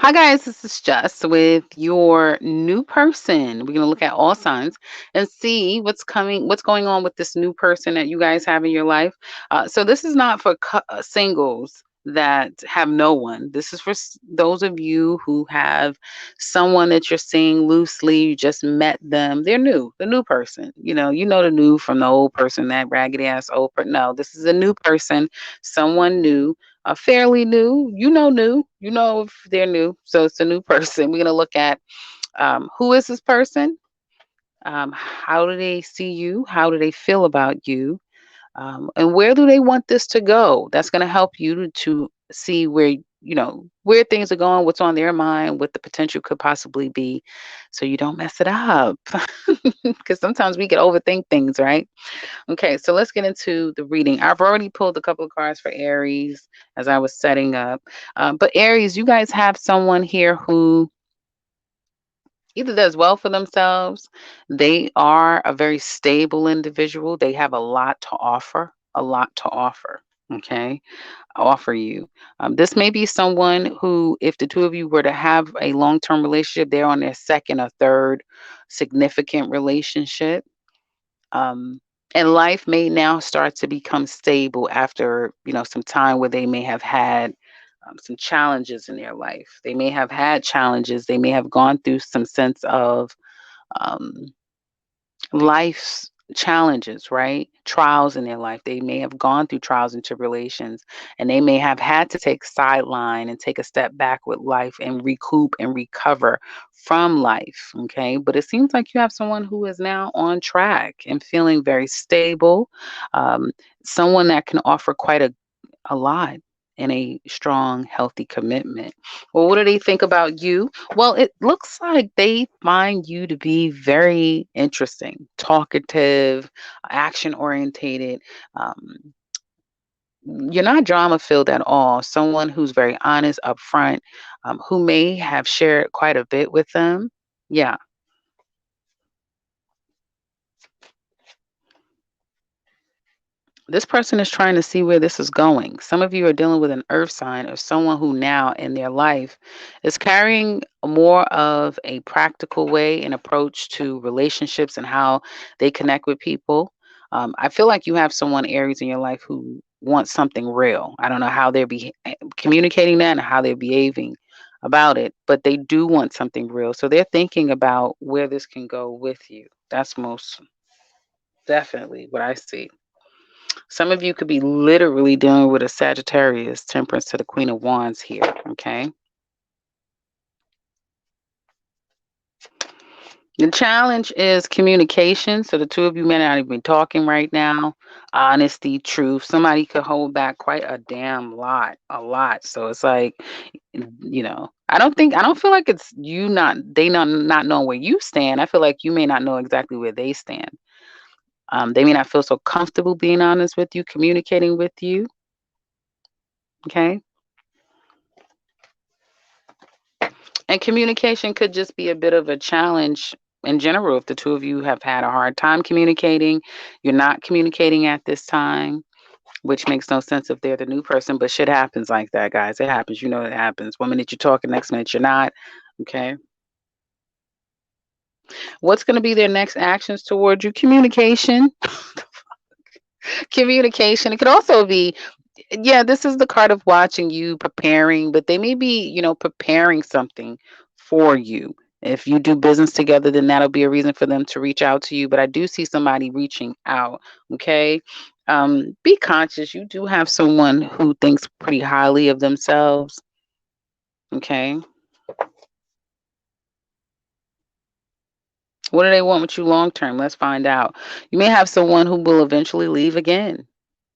Hi guys, this is Jess with your new person. We're going to look at all signs and see what's going on with this new person that you guys have in your life. So this is not for singles that have no one. This is for those of you who have someone that you're seeing loosely. You just met them. They're new, the new person. You know the new from the old person, that raggedy ass old person. No, this is a new person, someone new, fairly new. New. You know if they're new. So it's a new person. We're going to look at who is this person? How do they see you? How do they feel about you? And where do they want this to go? That's going to help you to see where things are going, what's on their mind, what the potential could possibly be, so you don't mess it up. Because sometimes we can overthink things, right? Okay, so let's get into the reading. I've already pulled a couple of cards for Aries as I was setting up. But Aries, you guys have someone here who either does well for themselves, they are a very stable individual, they have a lot to offer, a lot to offer. Okay, offer you. This may be someone who, if the two of you were to have a long term relationship, they're on their second or third significant relationship. um, and life may now start to become stable after some time where they may have had some challenges in their life. They may have had challenges, they may have gone through some sense of um, life's challenges, right? Trials in their life. They may have gone through trials and tribulations, and they may have had to take sideline and take a step back with life and recoup and recover from life. Okay. But it seems like you have someone who is now on track and feeling very stable, um, someone that can offer quite a lot in a strong, healthy commitment. Well, what do they think about you? Well, it looks like they find you to be very interesting, talkative, action orientated. Um, you're not drama filled at all. Someone who's very honest, upfront, who may have shared quite a bit with them. Yeah. This person is trying to see where this is going. Some of you are dealing with an earth sign or someone who now in their life is carrying more of a practical way and approach to relationships and how they connect with people. I feel like you have someone, Aries, in your life who wants something real. I don't know how they're communicating that and how they're behaving about it, but they do want something real. So they're thinking about where this can go with you. That's most definitely what I see. Some of you could be literally dealing with a Sagittarius, temperance to the Queen of Wands here, okay? The challenge is communication. So the two of you may not even be talking right now. Honesty, truth. Somebody could hold back quite a damn lot, a lot. So it's like, I don't feel like it's you not knowing where you stand. I feel like you may not know exactly where they stand. They may not feel so comfortable being honest with you, communicating with you. Okay. And communication could just be a bit of a challenge in general if the two of you have had a hard time communicating. You're not communicating at this time, which makes no sense if they're the new person, but shit happens like that, guys. It happens. You know it happens. One minute you're talking, next minute you're not. Okay. What's going to be their next actions towards you? Communication. Communication. It could also be, yeah, this is the card of watching you preparing, but they may be, preparing something for you. If you do business together, then that'll be a reason for them to reach out to you. But I do see somebody reaching out. Okay. Be conscious. You do have someone who thinks pretty highly of themselves. Okay. What do they want with you long term? Let's find out. You may have someone who will eventually leave again.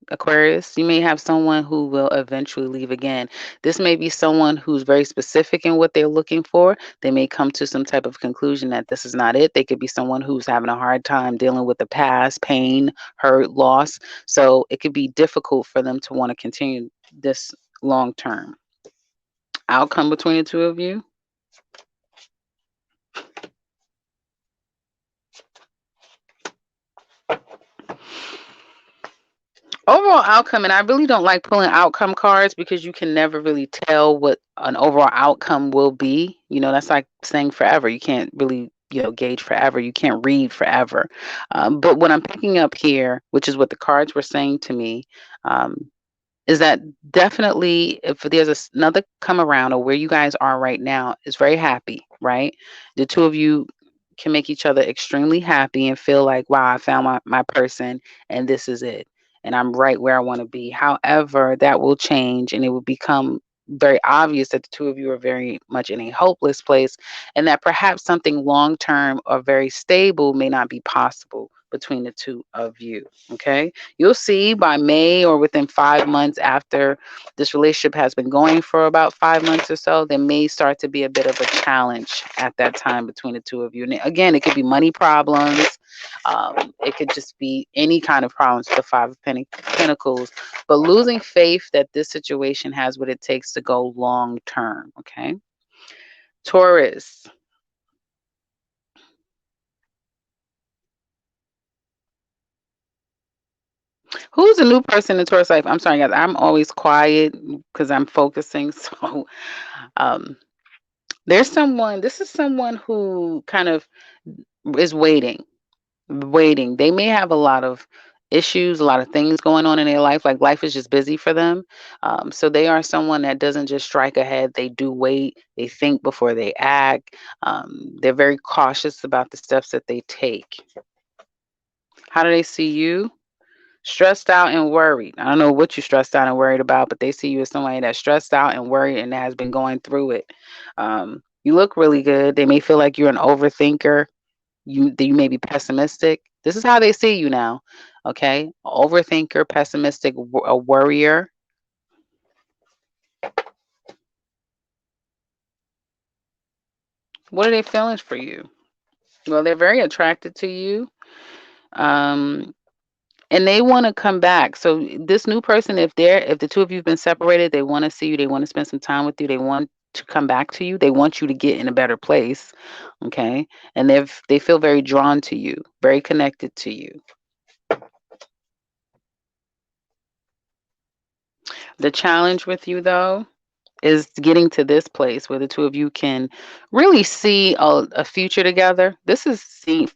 Aquarius, you may have someone who will eventually leave again. This may be someone who's very specific in what they're looking for. They may come to some type of conclusion that this is not it. They could be someone who's having a hard time dealing with the past, pain, hurt, loss. So it could be difficult for them to want to continue this long term. Outcome between the two of you. Overall outcome, and I really don't like pulling outcome cards because you can never really tell what an overall outcome will be. That's like saying forever. You can't really, gauge forever. You can't read forever. But what I'm picking up here, which is what the cards were saying to me, um, is that definitely if there's another come around or where you guys are right now is very happy, right? The two of you can make each other extremely happy and feel like, wow, I found my person and this is it. And I'm right where I want to be. However, that will change and it will become very obvious that the two of you are very much in a hopeless place and that perhaps something long term or very stable may not be possible between the two of you. Okay. You'll see by May or within 5 months after this relationship has been going for about 5 months or so, there may start to be a bit of a challenge at that time between the two of you. And again, it could be money problems. It could just be any kind of problems with the Five of Pentacles. But losing faith that this situation has what it takes to go long term. Okay. Taurus. Who's a new person in Taurus life? I'm sorry, guys. I'm always quiet because I'm focusing. So, um, there's someone. This is someone who kind of is waiting. They may have a lot of issues, a lot of things going on in their life. Like life is just busy for them. So they are someone that doesn't just strike ahead. They do wait. They think before they act. They're very cautious about the steps that they take. How do they see you? Stressed out and worried. I don't know what you're stressed out and worried about, but they see you as somebody that's stressed out and worried and has been going through it. You look really good. They may feel like you're an overthinker. You may be pessimistic. This is how they see you now. Okay, overthinker, pessimistic, a worrier. What are their feelings for you? Well, they're very attracted to you. Um, and they want to come back. So this new person, if the two of you have been separated, they want to see you, they want to spend some time with you, they want to come back to you, they want you to get in a better place. Okay. And they feel very drawn to you, very connected to you. The challenge with you though is getting to this place where the two of you can really see a future together. This is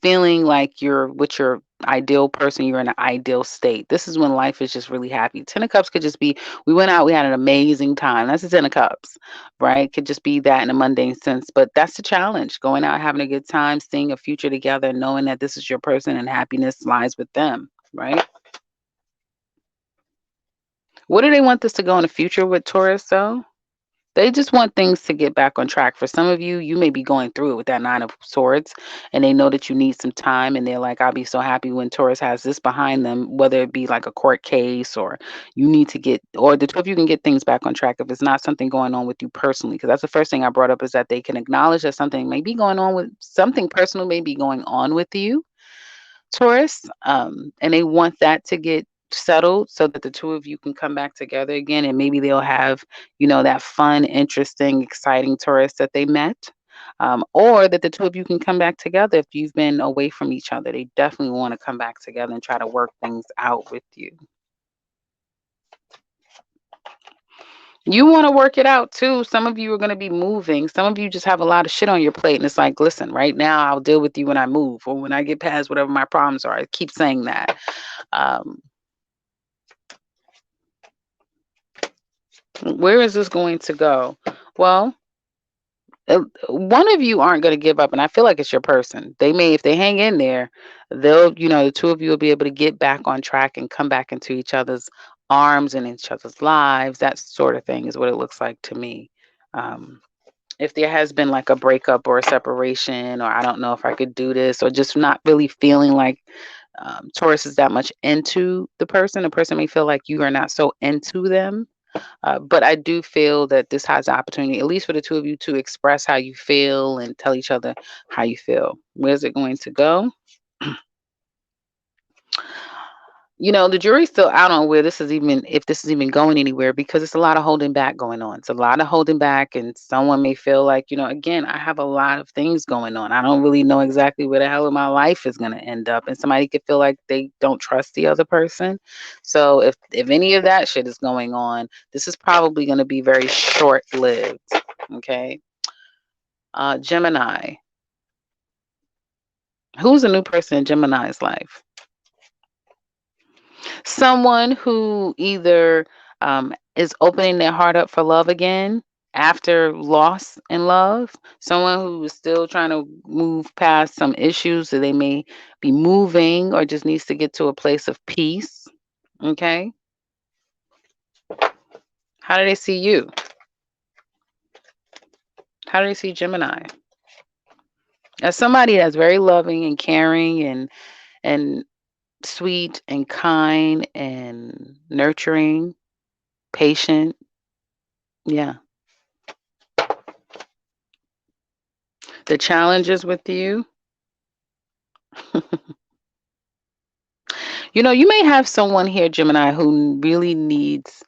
feeling like you're with your ideal person, you're in an ideal state. This is when life is just really happy. Ten of Cups could just be, we went out, we had an amazing time. That's the Ten of Cups, right? Could just be that in a mundane sense. But that's the challenge, going out, having a good time, seeing a future together, knowing that this is your person and happiness lies with them, right? What do they want this to go in the future with Taurus, though? They just want things to get back on track. For some of you, you may be going through it with that Nine of Swords, and they know that you need some time, and they're like, I'll be so happy when Taurus has this behind them, whether it be like a court case or you need to get, or the two of you can get things back on track if it's not something going on with you personally. Because that's the first thing I brought up is that they can acknowledge that something may be going on with something personal, may be going on with you, Taurus, and they want that to get settled so that the two of you can come back together again, and maybe they'll have, that fun, interesting, exciting Taurus that they met, or that the two of you can come back together if you've been away from each other. They definitely want to come back together and try to work things out with you. You want to work it out too. Some of you are going to be moving. Some of you just have a lot of shit on your plate. And it's like, listen, right now I'll deal with you when I move or when I get past whatever my problems are. I keep saying that. Um, Where is this going to go? Well, one of you aren't going to give up, and I feel like it's your person. They may, if they hang in there, they'll, the two of you will be able to get back on track and come back into each other's arms and each other's lives. That sort of thing is what it looks like to me. Um, if there has been like a breakup or a separation, or I don't know if I could do this, or just not really feeling like Taurus is that much into the person may feel like you are not so into them. But I do feel that this has the opportunity, at least for the two of you, to express how you feel and tell each other how you feel. Where's it going to go? The jury's still out on where this is even if this is even going anywhere because it's a lot of holding back going on. It's a lot of holding back, and someone may feel like, again, I have a lot of things going on. I don't really know exactly where the hell of my life is going to end up, and somebody could feel like they don't trust the other person. So if any of that shit is going on, this is probably going to be very short lived. Okay, Gemini. Who's a new person in Gemini's life? Someone who either is opening their heart up for love again after loss in love, someone who is still trying to move past some issues that they may be moving or just needs to get to a place of peace. Okay. How do they see you? How do they see Gemini? As somebody that's very loving and caring and sweet and kind and nurturing, patient. Yeah. The challenges with you. You may have someone here, Gemini, who really needs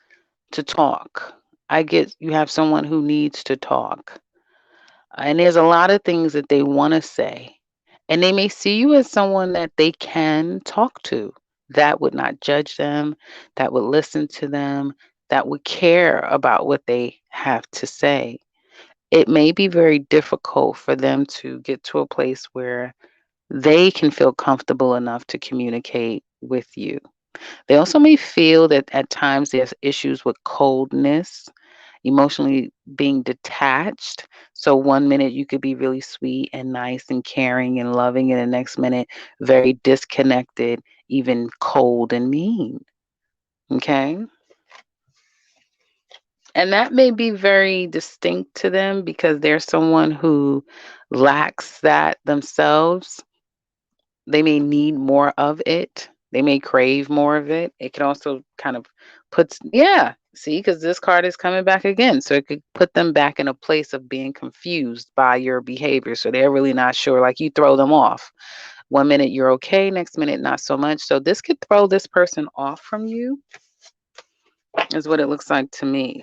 to talk. I get you have someone who needs to talk. And there's a lot of things that they want to say. And they may see you as someone that they can talk to, that would not judge them, that would listen to them, that would care about what they have to say. It may be very difficult for them to get to a place where they can feel comfortable enough to communicate with you. They also may feel that at times there's issues with coldness, emotionally being detached. So one minute you could be really sweet and nice and caring and loving, and the next minute very disconnected, even cold and mean. Okay. And that may be very distinct to them because they're someone who lacks that themselves. They may need more of it. They may crave more of it. It can also kind of yeah, see, because this card is coming back again. So it could put them back in a place of being confused by your behavior. So they're really not sure. Like you throw them off. One minute you're okay, next minute not so much. So this could throw this person off from you, is what it looks like to me.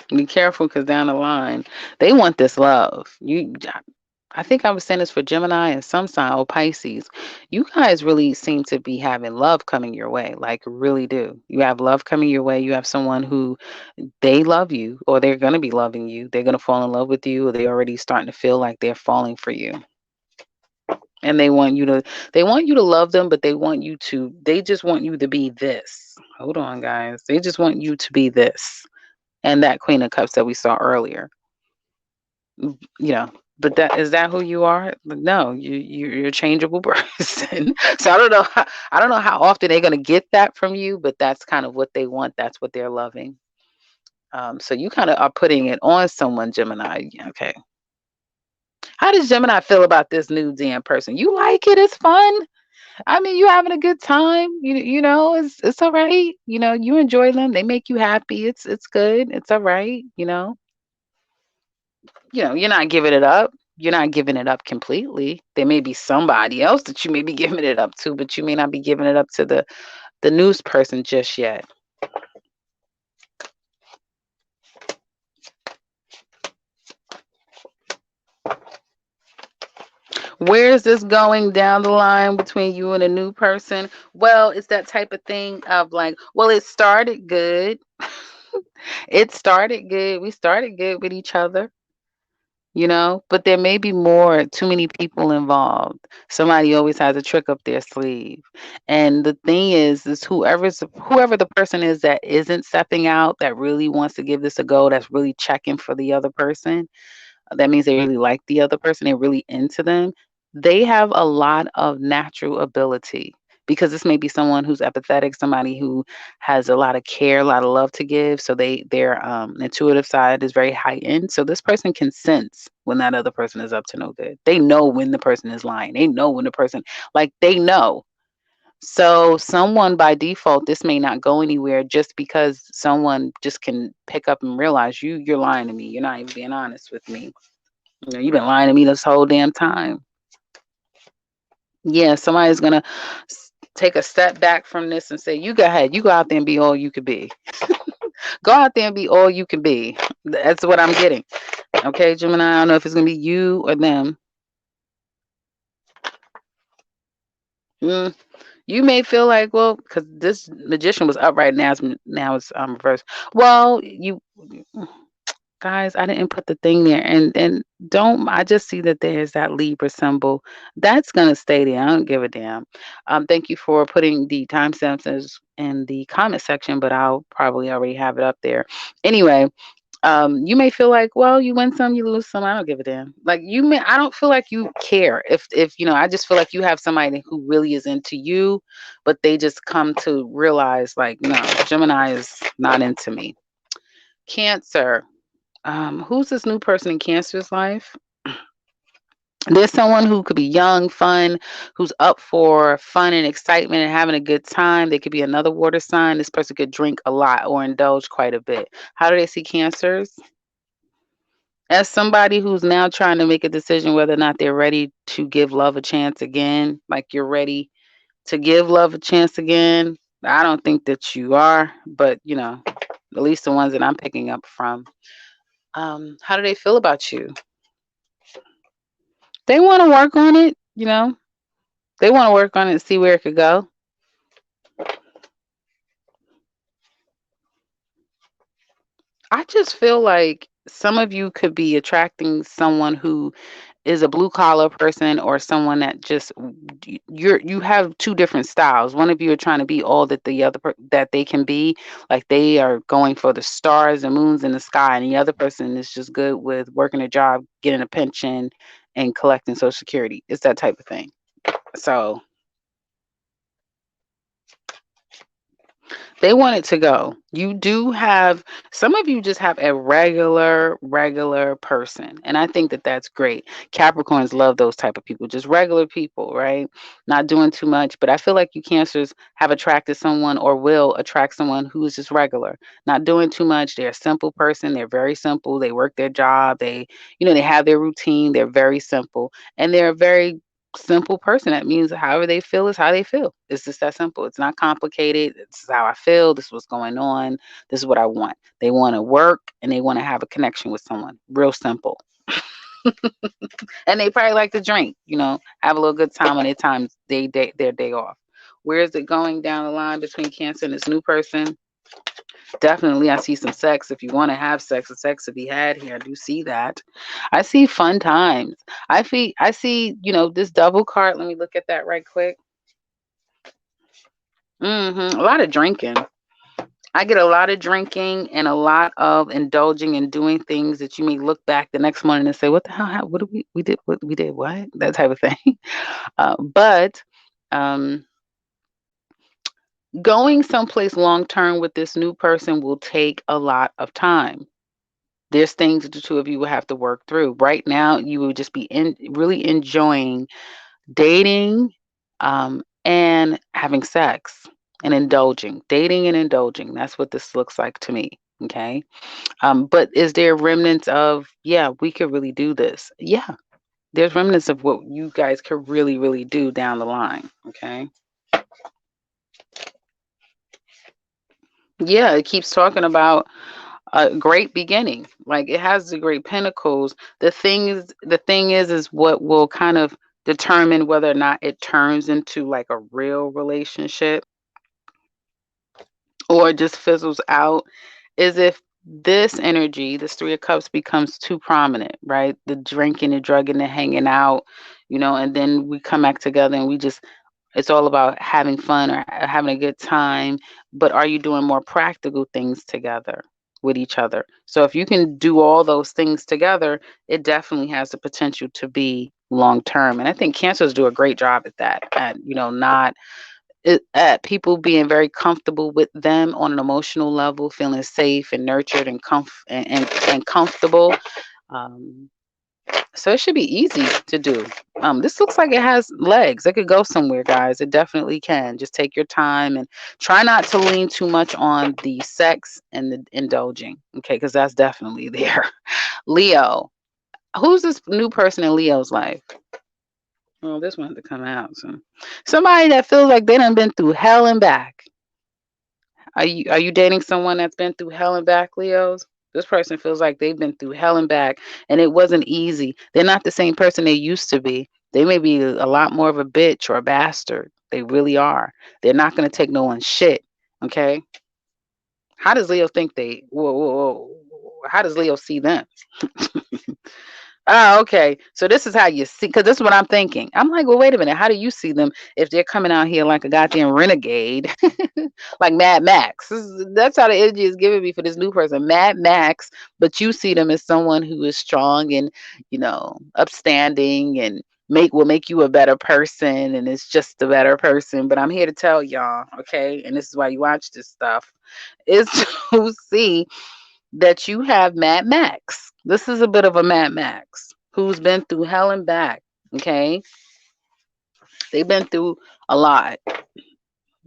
Be careful because down the line, they want this love. I think I was saying this for Gemini and some sign or Pisces. You guys really seem to be having love coming your way, like really do. You have love coming your way. You have someone who they love you, or they're going to be loving you. They're going to fall in love with you, or they're already starting to feel like they're falling for you. And they want you to love them, but they just want you to be this. Hold on, guys. They just want you to be this. And that Queen of Cups that we saw earlier. you know but that who you are? No, you're a changeable person. So I don't know how often they're going to get that from you, but that's kind of what they want. That's what they're loving. So you kind of are putting it on someone, Gemini. Okay, how does Gemini feel about this new damn person? You like it? It's fun. I mean, you having a good time. It's all right. You enjoy them. They make you happy. It's good. It's all right. You're not giving it up. You're not giving it up completely. There may be somebody else that you may be giving it up to, but you may not be giving it up to the news person just yet. Where is this going down the line between you and a new person? Well, it's that type of thing of like, well, it started good. It started good. We started good with each other, but there may be too many people involved. Somebody always has a trick up their sleeve. And the thing is whoever the person is that isn't stepping out, that really wants to give this a go, that's really checking for the other person, that means they really like the other person, they're really into them. They have a lot of natural ability because this may be someone who's empathetic, somebody who has a lot of care, a lot of love to give. So their intuitive side is very heightened. So this person can sense when that other person is up to no good. They know when the person is lying. They know when the person, like, they know. So someone by default, this may not go anywhere just because someone just can pick up and realize you're lying to me. You're not even being honest with me. You know, you've been lying to me this whole damn time. Yeah, somebody's gonna take a step back from this and say, "You go ahead. You go out there and be all you could be. Go out there and be all you can be." That's what I'm getting. Okay, Gemini. I don't know if it's gonna be you or them. Mm, you may feel like, well, because this magician was upright, now it's reversed. Well, you guys, I didn't put the thing there, and don't. I just see that there's that Libra symbol. That's gonna stay there. I don't give a damn. Thank you for putting the timestamps in the comment section, but I'll probably already have it up there. Anyway, you may feel like, well, you win some, you lose some. I don't give a damn. Like I don't feel like you care. If I just feel like you have somebody who really is into you, but they just come to realize, like, no, Gemini is not into me. Cancer. Who's this new person in Cancer's life? There's someone who could be young, fun, who's up for fun and excitement and having a good time. They could be another water sign. This person could drink a lot or indulge quite a bit. How do they see Cancers? As somebody who's now trying to make a decision whether or not they're ready to give love a chance again, like you're ready to give love a chance again. I don't think that you are, but at least the ones that I'm picking up from. How do they feel about you? They want to work on it. They want to work on it and see where it could go. I just feel like some of you could be attracting someone who is a blue collar person, or someone that just you have two different styles. One of you are trying to be all that the other that they can be, like they are going for the stars and moons in the sky, and the other person is just good with working a job, getting a pension, and collecting Social Security. It's that type of thing. So they want it to go. You do have some of you just have a regular person, and I think that that's great. Capricorns love those type of people, just regular people, right? Not doing too much, but I feel like you Cancers have attracted someone or will attract someone who is just regular, not doing too much. They're a simple person. They're very simple. They work their job. They have their routine. They're very simple, and they're very simple person. That means however they feel is how they feel. It's just that simple. It's not complicated. This is how I feel. This is what's going on. This is what I want. They want to work and they want to have a connection with someone. Real simple. And they probably like to drink, have a little good time on their day off. Where is it going down the line between Cancer and this new person? Definitely, I see some sex. If you want to have sex, the sex to be had here. I do see that. I see fun times. I see, this double card. Let me look at that right quick. A lot of drinking. I get a lot of drinking and a lot of indulging and doing things that you may look back the next morning and say, "What the hell? What did we did? What we did? What?" That type of thing. But um, going someplace long term with this new person will take a lot of time. There's things that the two of you will have to work through. Right now, you will just be really enjoying dating, and having sex and indulging. Dating and indulging. That's what this looks like to me. Okay. But is there remnants of, yeah, we could really do this? Yeah. There's remnants of what you guys could really, really do down the line. Okay. Yeah, it keeps talking about a great beginning. Like it has the great pentacles. The thing is what will kind of determine whether or not it turns into like a real relationship or just fizzles out is if this energy, this Three of Cups, becomes too prominent, right? The drinking, the drugging, the hanging out, and then we come back together and it's all about having fun or having a good time. But are you doing more practical things together with each other? So if you can do all those things together, it definitely has the potential to be long term. And I think Cancers do a great job at that, not at people being very comfortable with them on an emotional level, feeling safe and nurtured and and comfortable. Um, so it should be easy to do. This looks like it has legs. It could go somewhere, guys. It definitely can. Just take your time and try not to lean too much on the sex and the indulging. Okay, because that's definitely there. Leo. Who's this new person in Leo's life? Well, this one had to come out. So, somebody that feels like they done been through hell and back. Are you dating someone that's been through hell and back, Leos? This person feels like they've been through hell and back, and it wasn't easy. They're not the same person they used to be. They may be a lot more of a bitch or a bastard. They really are. They're not gonna take no one's shit. Okay. How does Leo think they? Whoa, whoa, whoa. How does Leo see them? Oh, okay. So this is how you see, because this is what I'm thinking. I'm like, well, wait a minute. How do you see them if they're coming out here like a goddamn renegade, like Mad Max? That's how the energy is giving me for this new person, Mad Max. But you see them as someone who is strong and, upstanding and will make you a better person, and it's just a better person. But I'm here to tell y'all, okay, and this is why you watch this stuff, is to see that you have Mad Max. This is a bit of a Mad Max who's been through hell and back. Okay. They've been through a lot.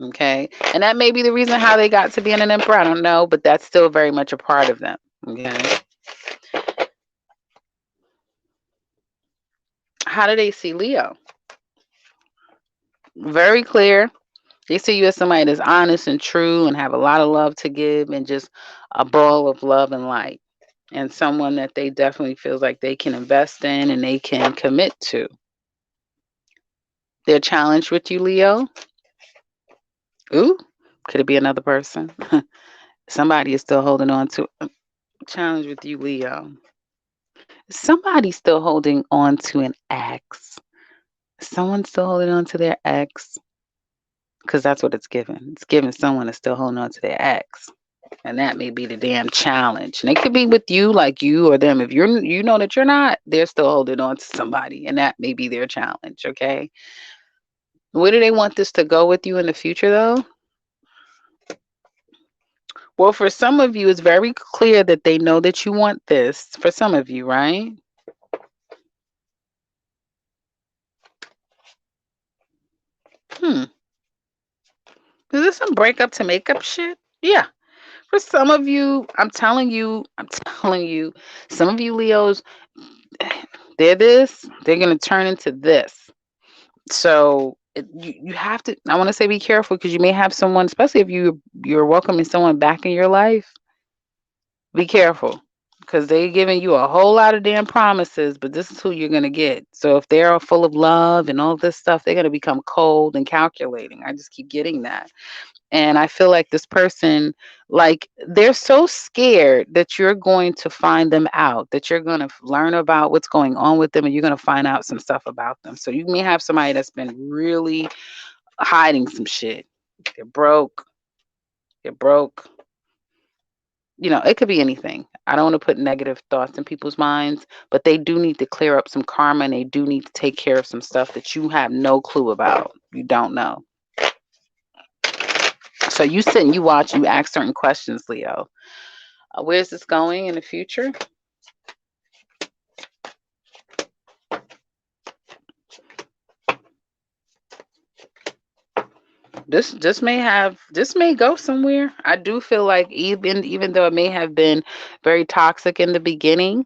Okay. And that may be the reason how they got to being an emperor. I don't know, but that's still very much a part of them. Okay. How do they see Leo? Very clear. They see you as somebody that's honest and true and have a lot of love to give and just a ball of love and light. And someone that they definitely feels like they can invest in and they can commit to. They're challenged with you, Leo. Ooh, could it be another person? Somebody is still holding on to challenge with you, Leo. Somebody's still holding on to an ex. Someone's still holding on to their ex because that's what it's giving. It's giving someone is still holding on to their ex. And that may be the damn challenge. And it could be with you, like you or them. If you know that you're not, they're still holding on to somebody, and that may be their challenge. Okay. Where do they want this to go with you in the future, though? Well, for some of you, it's very clear that they know that you want this. For some of you, right? Is this some breakup to makeup shit? Yeah. For some of you, I'm telling you, some of you Leos, they're this, they're going to turn into this. So you have to, I want to say be careful because you may have someone, especially if you're welcoming someone back in your life, be careful because they're giving you a whole lot of damn promises, but this is who you're going to get. So if they're full of love and all this stuff, they're going to become cold and calculating. I just keep getting that. And I feel like this person, like, they're so scared that you're going to find them out, that you're going to learn about what's going on with them, and you're going to find out some stuff about them. So you may have somebody that's been really hiding some shit. They're broke. They're broke. It could be anything. I don't want to put negative thoughts in people's minds, but they do need to clear up some karma and they do need to take care of some stuff that you have no clue about. You don't know. So you sit and you watch, you ask certain questions, Leo. Where's this going in the future? This may go somewhere. I do feel like even though it may have been very toxic in the beginning,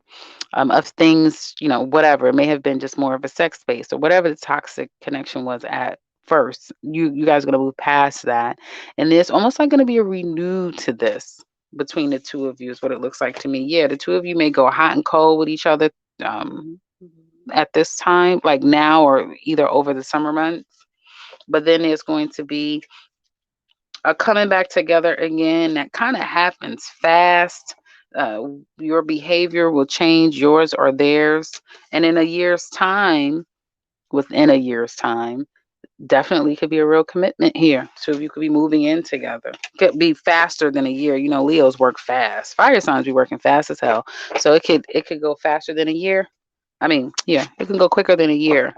of things, whatever, it may have been just more of a sex space or whatever the toxic connection was at first. You guys are gonna move past that, and there's almost like gonna be a renew to this between the two of you is what it looks like to me. Yeah, the two of you may go hot and cold with each other at this time, like now or either over the summer months. But then there's going to be a coming back together again that kind of happens fast. Uh, your behavior will change, yours or theirs. And in a year's time, within a year's time, definitely could be a real commitment here. So you could be moving in together. Could be faster than a year. Leos work fast. Fire signs be working fast as hell. So it could go faster than a year. I mean, yeah, it can go quicker than a year.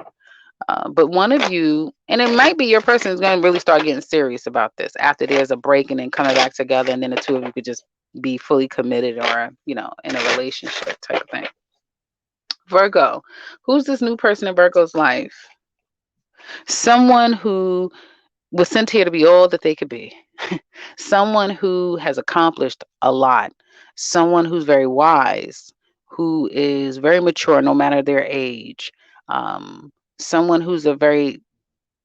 But one of you, and it might be your person, is going to really start getting serious about this after there's a break and then coming back together, and then the two of you could just be fully committed or, in a relationship type of thing. Virgo, who's this new person in Virgo's life? Someone who was sent here to be all that they could be. Someone who has accomplished a lot. Someone who's very wise, who is very mature no matter their age. Someone who's a very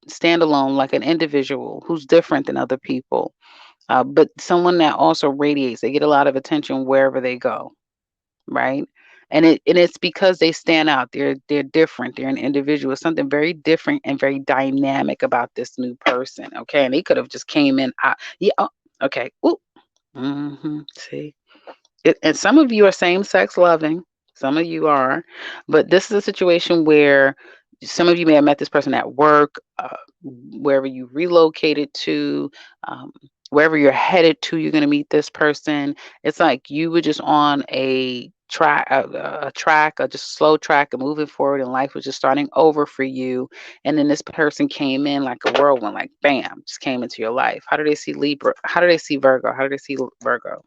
standalone, like an individual who's different than other people, but someone that also radiates. They get a lot of attention wherever they go, right? And it's because they stand out. They're different. They're an individual. Something very different and very dynamic about this new person. Okay, and they could have just came in. Yeah. Oh, okay. Ooh. See. And some of you are same sex loving, some of you are, but this is a situation where some of you may have met this person at work, wherever you relocated to, um, wherever you're headed to, you're going to meet this person. It's like you were just on a just slow track and moving forward, and life was just starting over for you. And then this person came in like a whirlwind, like bam, just came into your life. How do they see Libra? How do they see Virgo? How do they see Virgo?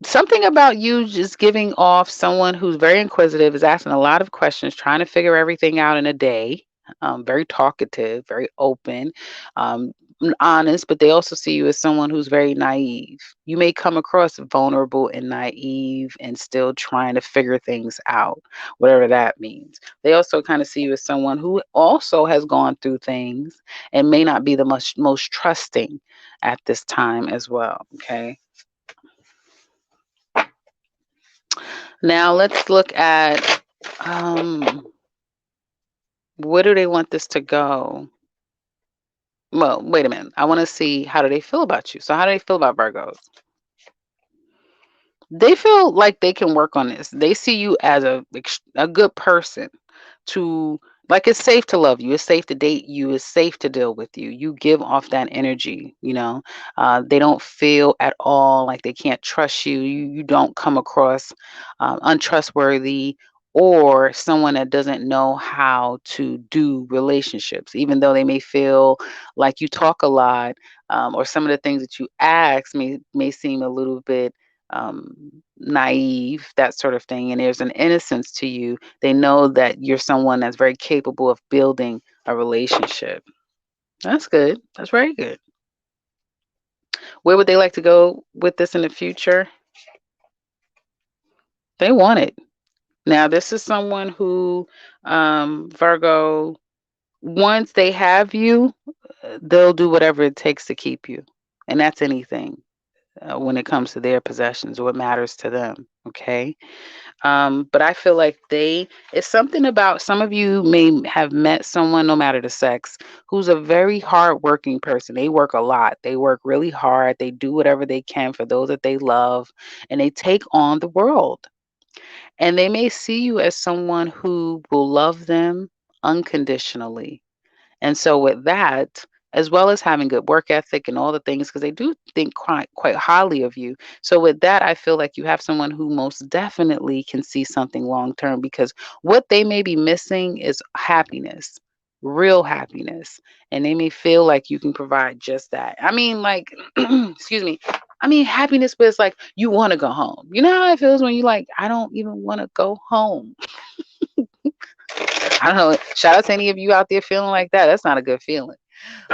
Something about you just giving off someone who's very inquisitive, is asking a lot of questions, trying to figure everything out in a day. Very talkative, very open, honest, but they also see you as someone who's very naive. You may come across vulnerable and naive and still trying to figure things out, whatever that means. They also kind of see you as someone who also has gone through things and may not be the most trusting at this time as well. Okay. Now let's look at where do they want this to go? Well, wait a minute. I want to see how do they feel about you. So how do they feel about Virgos? They feel like they can work on this. They see you as a good person to, like, it's safe to love you. It's safe to date you. It's safe to deal with you. You give off that energy, you know. They don't feel at all like they can't trust you. You don't come across untrustworthy or someone that doesn't know how to do relationships, even though they may feel like you talk a lot, or some of the things that you ask may seem a little bit naive, that sort of thing. And there's an innocence to you. They know that you're someone that's very capable of building a relationship. That's good. That's very good. Where would they like to go with this in the future? They want it. Now, this is someone who, Virgo, once they have you, they'll do whatever it takes to keep you. And that's anything when it comes to their possessions, what matters to them. Okay. But I feel like it's something about, some of you may have met someone, no matter the sex, who's a very hardworking person. They work a lot. They work really hard. They do whatever they can for those that they love, and they take on the world. And they may see you as someone who will love them unconditionally. And so with that, as well as having good work ethic and all the things, because they do think quite highly of you. So with that, I feel like you have someone who most definitely can see something long term, because what they may be missing is happiness, real happiness. And they may feel like you can provide just that. I mean, like, excuse me. I mean, happiness, but it's like you want to go home. You know how it feels when you like, I don't even want to go home. I don't know. Shout out to any of you out there feeling like that. That's not a good feeling.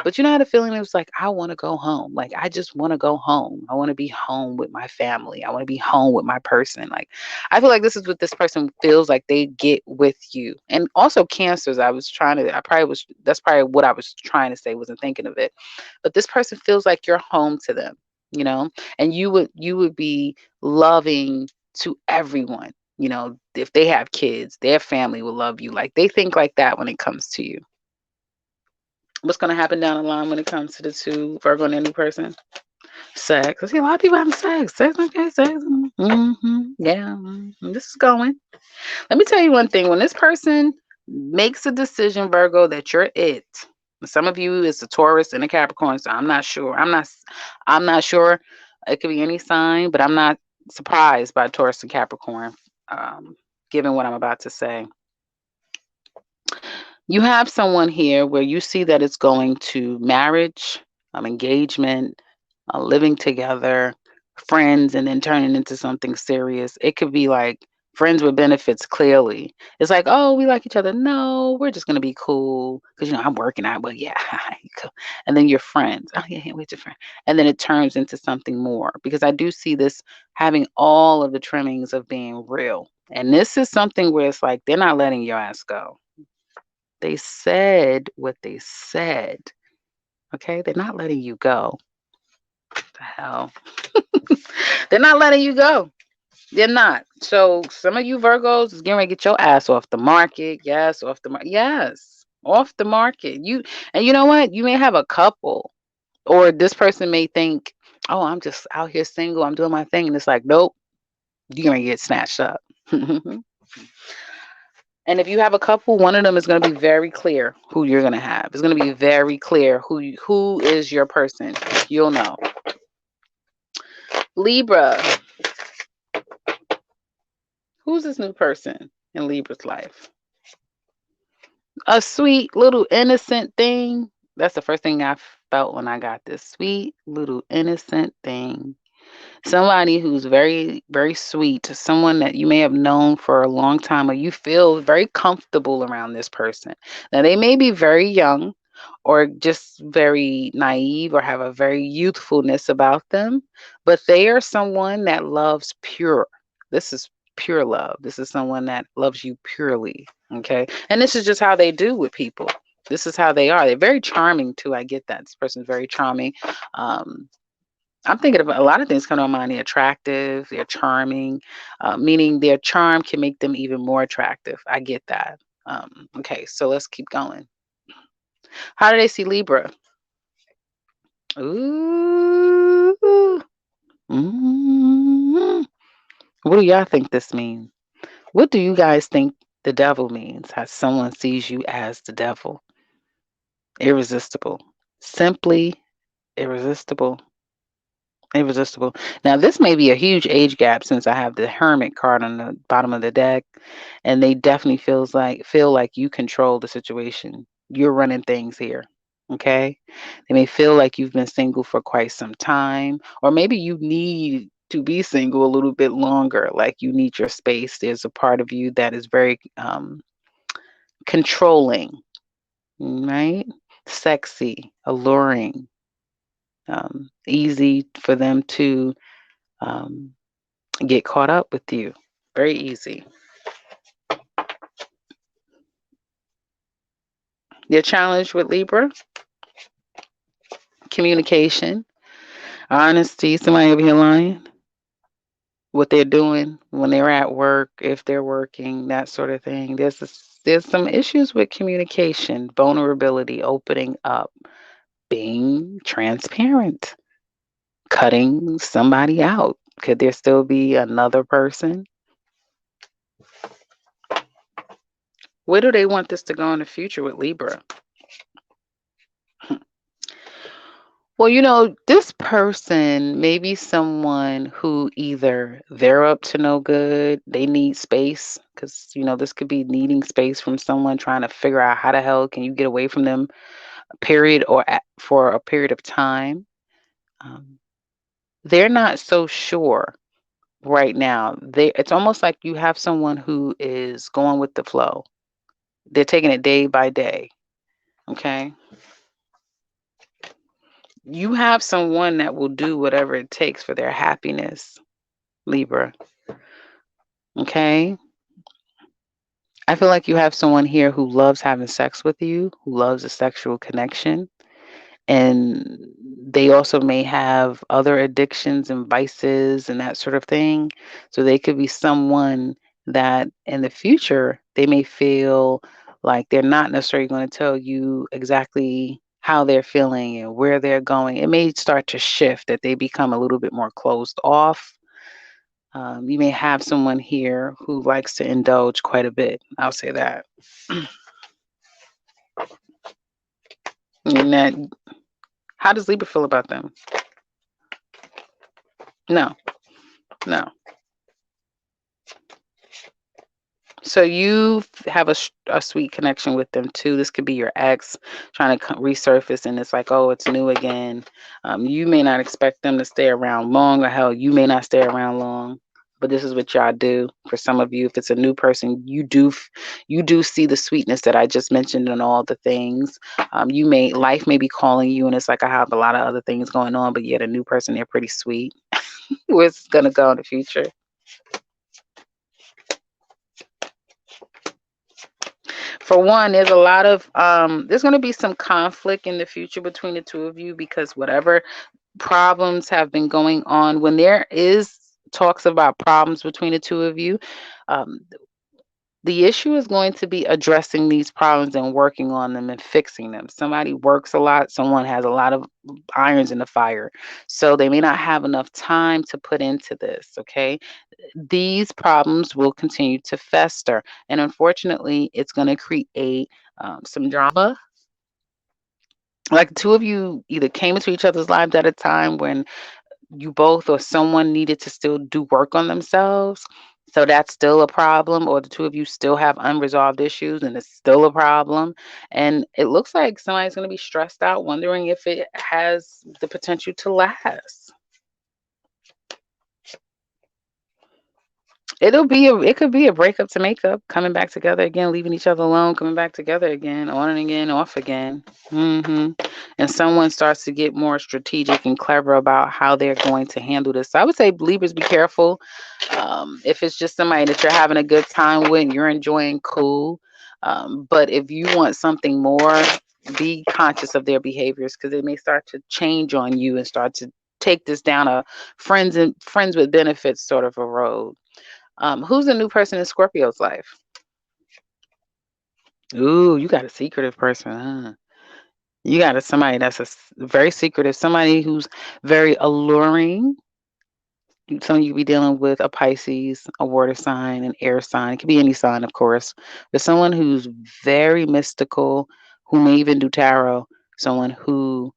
But you know how the feeling is like, I want to go home. Like, I just want to go home. I want to be home with my family. I want to be home with my person. Like, I feel like this is what this person feels like they get with you. And also cancers, that's probably what I was trying to say, wasn't thinking of it. But this person feels like you're home to them, you know, and you would be loving to everyone. You know, if they have kids, their family will love you. Like, they think like that when it comes to you. What's going to happen down the line when it comes to the two, Virgo and a new person? Sex. I see a lot of people having sex. Sex, okay, sex. Yeah, this is going. Let me tell you one thing. When this person makes a decision, Virgo, that you're it. Some of you it's a Taurus and a Capricorn, so I'm not sure. I'm not sure. It could be any sign, but I'm not surprised by Taurus and Capricorn, given what I'm about to say. You have someone here where you see that it's going to marriage, engagement, living together, friends, and then turning into something serious. It could be like Friends with benefits, clearly. It's like, oh, we like each other. No, we're just gonna be cool because I'm working out. But yeah, cool. And then your friends. Oh yeah, we're your friend. And then it turns into something more because I do see this having all of the trimmings of being real. And this is something where it's like they're not letting your ass go. They said what they said. Okay, they're not letting you go. What the hell? They're not letting you go. They're not. So some of you Virgos is getting ready to get your ass off the market. Yes, off the market. Yes, off the market. You know what? You may have a couple, or this person may think, "Oh, I'm just out here single. I'm doing my thing," and it's like, nope, you're gonna get snatched up. And if you have a couple, one of them is going to be very clear who you're going to have. It's going to be very clear who is your person. You'll know. Libra. Who's this new person in Libra's life? A sweet little innocent thing. That's the first thing I felt when I got this. Sweet little innocent thing. Somebody who's very, very sweet, someone that you may have known for a long time, or you feel very comfortable around this person. Now, they may be very young or just very naive or have a very youthfulness about them, but they are someone that loves pure. This is pure love. This is someone that loves you purely. Okay. And this is just how they do with people. This is how they are. They're very charming too. I get that. This person's very charming. I'm thinking of a lot of things come to mind. They're attractive, they're charming, meaning their charm can make them even more attractive. I get that. Okay, so let's keep going. How do they see Libra? Ooh. Mm. What do y'all think this means? What do you guys think the devil means? How someone sees you as the devil? Irresistible. Simply irresistible. Irresistible. Now, this may be a huge age gap since I have the Hermit card on the bottom of the deck, and they definitely feel like you control the situation. You're running things here. Okay? They may feel like you've been single for quite some time, or maybe you need to be single a little bit longer, like you need your space. There's a part of you that is very controlling, right? Sexy, alluring, easy for them to um, get caught up with you. Very easy. Your challenge with Libra, communication, honesty. Somebody over here lying. What they're doing when they're at work, if they're working, that sort of thing. There's some issues with communication, vulnerability, opening up, being transparent, cutting somebody out. Could there still be another person? Where do they want this to go in the future with Libra? Well, this person may be someone who either they're up to no good, they need space, because this could be needing space from someone trying to figure out how the hell can you get away from them, period, or for a period of time. Um, they're not so sure right now. It's almost like you have someone who is going with the flow. They're taking it day by day. Okay. You have someone that will do whatever it takes for their happiness, Libra. Okay. I feel like you have someone here who loves having sex with you, who loves a sexual connection, and they also may have other addictions and vices and that sort of thing. So they could be someone that in the future they may feel like they're not necessarily going to tell you exactly how they're feeling and where they're going. It may start to shift that they become a little bit more closed off. You may have someone here who likes to indulge quite a bit. I'll say that. And that, how does Libra feel about them? No, no. So you have a sweet connection with them too. This could be your ex trying to resurface, and it's like, oh, it's new again. You may not expect them to stay around long, or hell, you may not stay around long, but this is what y'all do. For some of you, if it's a new person, you do see the sweetness that I just mentioned and all the things. Life may be calling you, and it's like I have a lot of other things going on, but yet a new person, they're pretty sweet. Where's it's gonna go in the future? For one, there's a lot of there's going to be some conflict in the future between the two of you, because whatever problems have been going on, when there is talks about problems between the two of you, um, the issue is going to be addressing these problems and working on them and fixing them. Somebody works a lot, someone has a lot of irons in the fire, so they may not have enough time to put into this. Okay, these problems will continue to fester, and unfortunately it's going to create some drama. Like the two of you either came into each other's lives at a time when you both or someone needed to still do work on themselves, so that's still a problem, or the two of you still have unresolved issues and it's still a problem. And it looks like somebody's going to be stressed out, wondering if it has the potential to last. It could be a breakup to makeup, coming back together again, leaving each other alone, coming back together again, on and again, off again. And someone starts to get more strategic and clever about how they're going to handle this. So I would say, Libras, be careful. If it's just somebody that you're having a good time with, you're enjoying, cool. But if you want something more, be conscious of their behaviors, because they may start to change on you and start to take this down a friends with benefits sort of a road. Who's the new person in Scorpio's life? Ooh, you got a secretive person, huh? You got somebody that's very secretive, somebody who's very alluring. Some of you be dealing with a Pisces, a water sign, an air sign. It could be any sign, of course. But someone who's very mystical, who may even do tarot. Someone who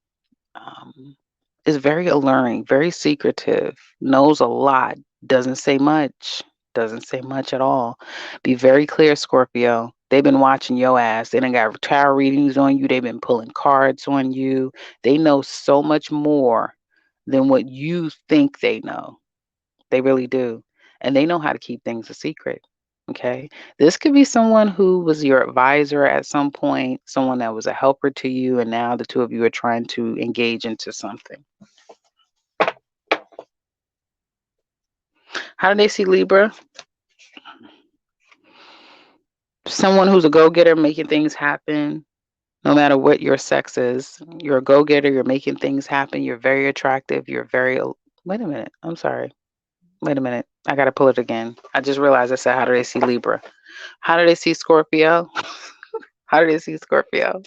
um, is very alluring, very secretive, knows a lot, doesn't say much, doesn't say much at all. Be very clear, Scorpio. They've been watching your ass. They done got tarot readings on you. They've been pulling cards on you. They know so much more than what you think they know. They really do. And they know how to keep things a secret. Okay. This could be someone who was your advisor at some point, someone that was a helper to you, and now the two of you are trying to engage into something. How do they see Libra? Someone who's a go-getter, making things happen, no matter what your sex is. You're a go-getter, you're making things happen, you're very attractive, you're very wait a minute. I'm sorry. Wait a minute. I gotta pull it again. I just realized I said, how do they see Libra? How do they see Scorpio? How do they see Scorpio?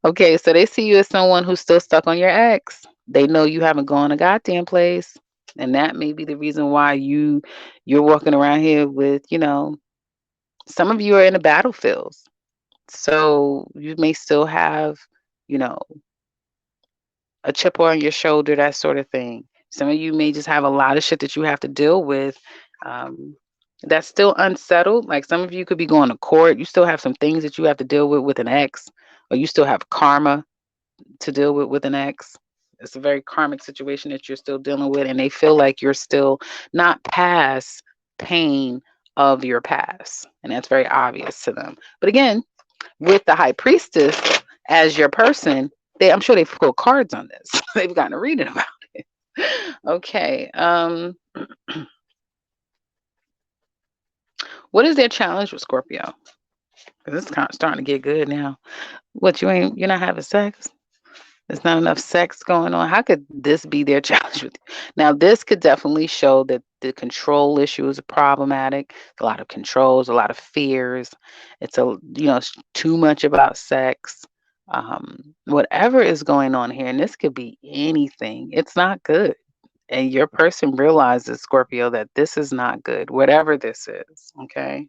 Okay, so they see you as someone who's still stuck on your ex. They know you haven't gone a goddamn place. And that may be the reason why you're walking around here with, some of you are in the battlefields. So you may still have, you know, a chip on your shoulder, that sort of thing. Some of you may just have a lot of shit that you have to deal with, um, that's still unsettled. Like some of you could be going to court. You still have some things that you have to deal with an ex, or you still have karma to deal with an ex. It's a very karmic situation that you're still dealing with, and they feel like you're still not past pain of your past, and that's very obvious to them. But again, with the high priestess as your person, I'm sure they've pulled cards on this. They've gotten a reading about it. Okay. What is their challenge with Scorpio? Because it's kind of starting to get good now. What, you're not having sex? There's not enough sex going on. How could this be their challenge with you? Now, this could definitely show that the control issue is problematic. A lot of controls, a lot of fears. It's too much about sex. Whatever is going on here, and this could be anything. It's not good. And your person realizes, Scorpio, that this is not good, whatever this is. Okay.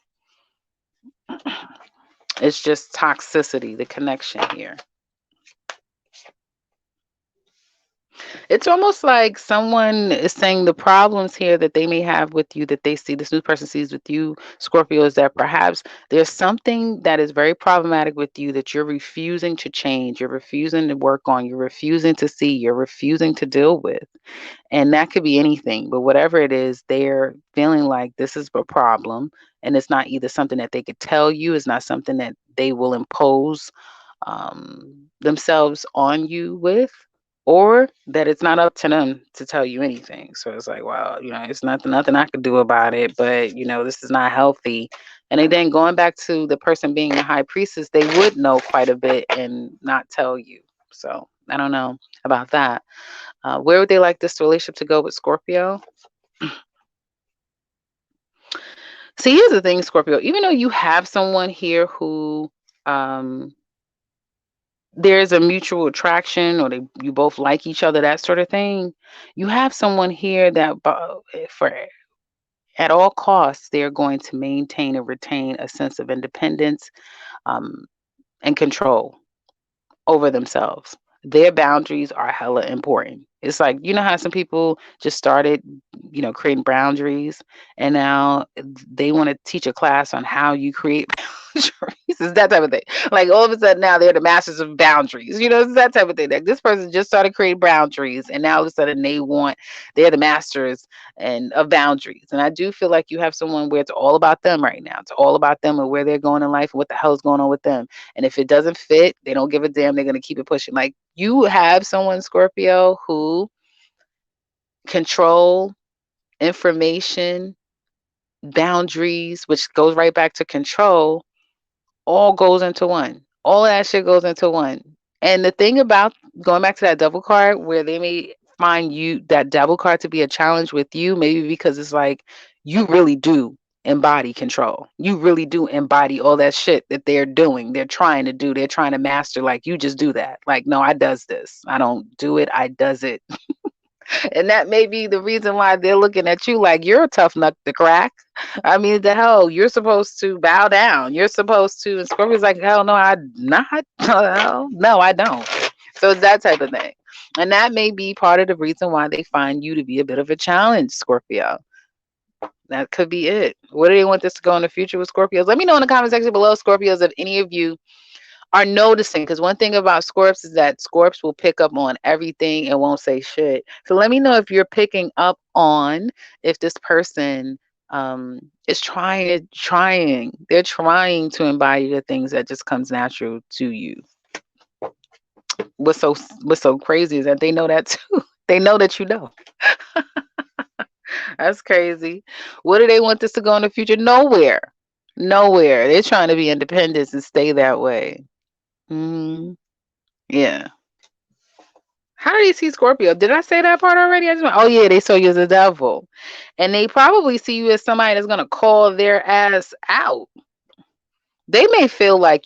It's just toxicity, the connection here. It's almost like someone is saying the problems here that they may have with you, that they see, this new person sees with you, Scorpio, is that perhaps there's something that is very problematic with you that you're refusing to change, you're refusing to work on, you're refusing to see, you're refusing to deal with. And that could be anything, but whatever it is, they're feeling like this is a problem. And it's not either something that they could tell you, it's not something that they will impose themselves on you with, or that it's not up to them to tell you anything. So it's like, well, it's nothing I could do about it, but this is not healthy. And then going back to the person being a high priestess, they would know quite a bit and not tell you. So I don't know about that. Where would they like this relationship to go with Scorpio? See, here's the thing, Scorpio. Even though you have someone here who um, there's a mutual attraction, or you both like each other, that sort of thing, you have someone here that for at all costs they're going to maintain and retain a sense of independence um, and control over themselves. Their boundaries are hella important. It's like, how some people just started, creating boundaries, and now they want to teach a class on how you create boundaries. It's that type of thing. Like all of a sudden now they're the masters of boundaries. It's that type of thing. Like this person just started creating boundaries, and now all of a sudden they're the masters and of boundaries. And I do feel like you have someone where it's all about them right now. It's all about them and where they're going in life and what the hell is going on with them. And if it doesn't fit, they don't give a damn. They're going to keep it pushing. Like you have someone, Scorpio, who control, information, boundaries, which goes right back to control, all goes into one. All of that shit goes into one. And the thing about going back to that double card, where they may find you that double card to be a challenge with you, maybe because it's like you really do embody control. You really do embody all that shit that they're doing. They're trying to do. They're trying to master. Like you just do that. Like, no, I does this. I don't do it. I does it. And that may be the reason why they're looking at you like you're a tough nut to crack. I mean, the hell, you're supposed to bow down. You're supposed to. And Scorpio's like, hell no, I'm not. Hell, no, I don't. So it's that type of thing. And that may be part of the reason why they find you to be a bit of a challenge, Scorpio. That could be it. Where do they want this to go in the future with Scorpios? Let me know in the comment section below, Scorpios, if any of you are noticing, because one thing about Scorps is that Scorps will pick up on everything and won't say shit. So let me know if you're picking up on if this person is they're trying to embody the things that just comes natural to you. What's so crazy is that they know that too. They know that you know. That's crazy. What do they want this to go in the future? Nowhere. Nowhere. They're trying to be independent and stay that way. Yeah. How do they see Scorpio? Did I say that part already? Oh yeah, they saw you as a devil. And they probably see you as somebody that's gonna call their ass out. They may feel like,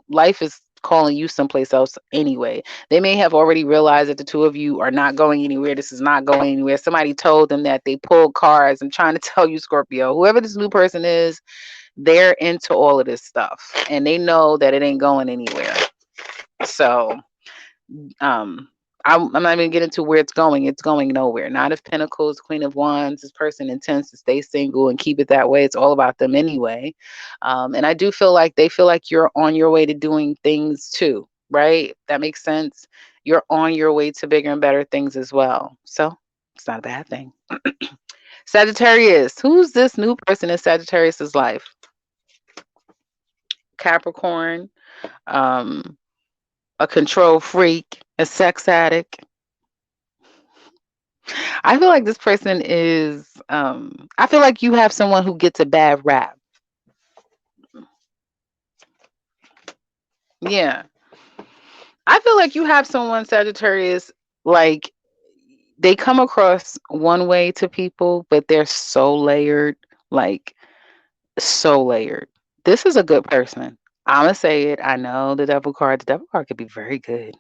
life is calling you someplace else anyway. They may have already realized that the two of you are not going anywhere. This is not going anywhere. Somebody told them that they pulled cards. I'm trying to tell you, Scorpio, whoever this new person is, they're into all of this stuff. And they know that it ain't going anywhere. So I'm not even getting to where it's going. It's going nowhere. Knight of Pentacles, Queen of Wands. This person intends to stay single and keep it that way. It's all about them anyway. And I do feel like they feel like you're on your way to doing things too, right? That makes sense. You're on your way to bigger and better things as well. So it's not a bad thing. Sagittarius. Who's this new person in Sagittarius's life? Capricorn. A control freak, a sex addict. I feel like this person is, I feel like you have someone who gets a bad rap. Yeah. I feel like you have someone, Sagittarius, like they come across one way to people, but they're so layered, like so layered. This is a good person. I'm gonna say it. I know the devil card. The devil card could be very good,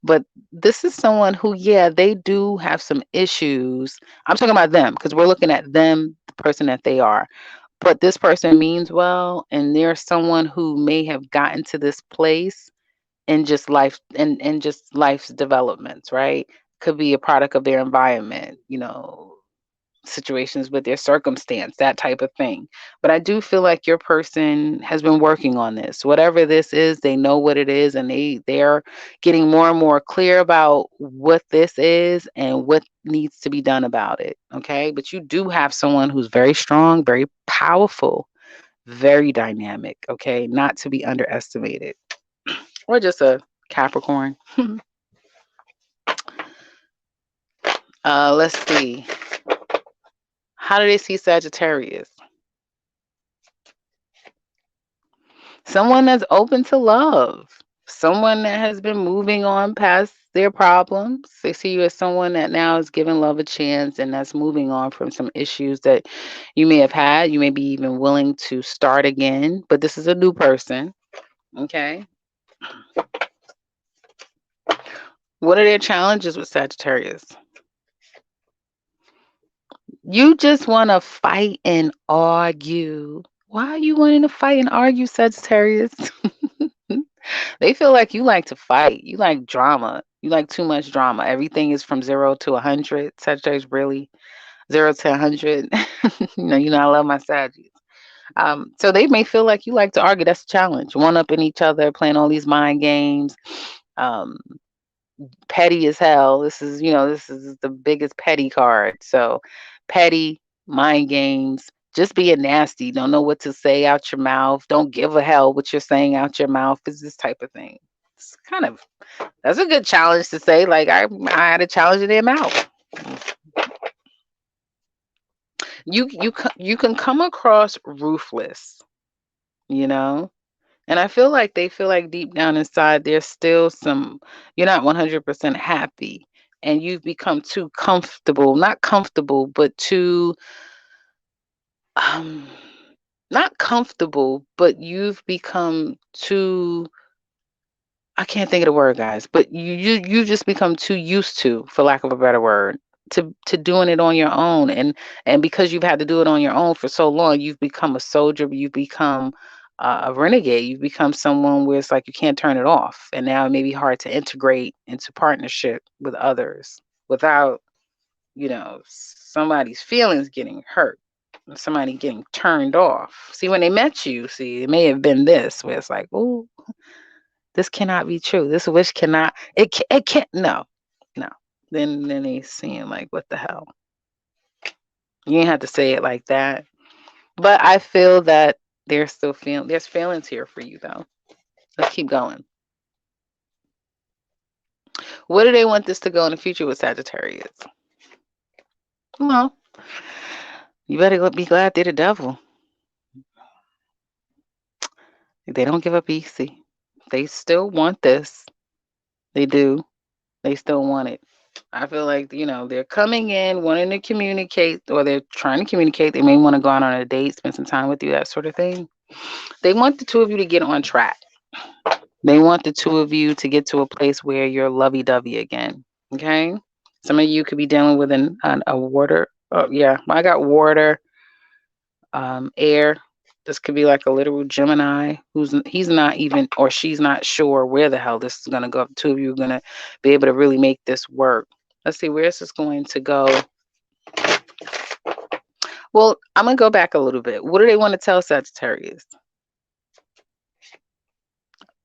but this is someone who, yeah, they do have some issues. I'm talking about them because we're looking at them, the person that they are. But this person means well, and there's someone who may have gotten to this place in just life and just life's developments, right? could be a product of their environment, you know, situations with their circumstance, that type of thing. But I do feel like your person has been working on this. Whatever this is, they know what it is, and they're getting more and more clear about what this is and what needs to be done about it. Okay? But you do have someone who's very strong, very powerful, very dynamic, okay? Not to be underestimated. Or just a Capricorn. Let's see. How do they see Sagittarius? Someone that's open to love, someone that has been moving on past their problems. They see you as someone that now is giving love a chance and that's moving on from some issues that you may have had. You may be even willing to start again, but this is a new person. Okay. What are their challenges with Sagittarius? You just want to fight and argue. Why are you wanting to fight and argue, Sagittarius? They feel like you like to fight. You like drama. You like too much drama. Everything is from 0 to 100. Sagittarius really 0 to 100. You know I love my Saggies. So they may feel like you like to argue. That's a challenge. One up in each other, playing all these mind games. Um, Petty as hell. This is the biggest petty card. So petty, mind games, just being nasty. Don't know what to say out your mouth. Don't give a hell what you're saying out your mouth. Is this type of thing. It's kind of that's a good challenge to say. Like I had a challenge in their mouth. You can come across ruthless, you know. And I feel like they feel like deep down inside there's still some you're not 100% happy and you've become too comfortable, not comfortable, but too um not comfortable, but you've become too I can't think of the word, guys, but you just become too used to, for lack of a better word, to doing it on your own, and because you've had to do it on your own for so long, you've become a soldier, you've become a renegade, you've become someone where it's like you can't turn it off, and now it may be hard to integrate into partnership with others without, somebody's feelings getting hurt, somebody getting turned off. See, when they met you, see, it may have been this where it's like, oh, this cannot be true. This wish cannot. It can't. No, no. Then they seeing like, what the hell? You ain't have to say it like that. But I feel that there's feelings here for you though. Let's keep going. What do they want this to go in the future with Sagittarius? Well, you better be glad they're the devil. They don't give up easy. They still want this. They do. They still want it. I feel like, they're coming in wanting to communicate, or they're trying to communicate. They may want to go out on a date, spend some time with you, that sort of thing. They want the two of you to get on track. They want the two of you to get to a place where you're lovey-dovey again. Okay? Some of you could be dealing with a water. Oh, yeah. I got water, air. This could be like a literal Gemini he's not even, or she's not sure where the hell this is going to go. The two of you are going to be able to really make this work. Let's see, where is this going to go? Well, I'm going to go back a little bit. What do they want to tell Sagittarius?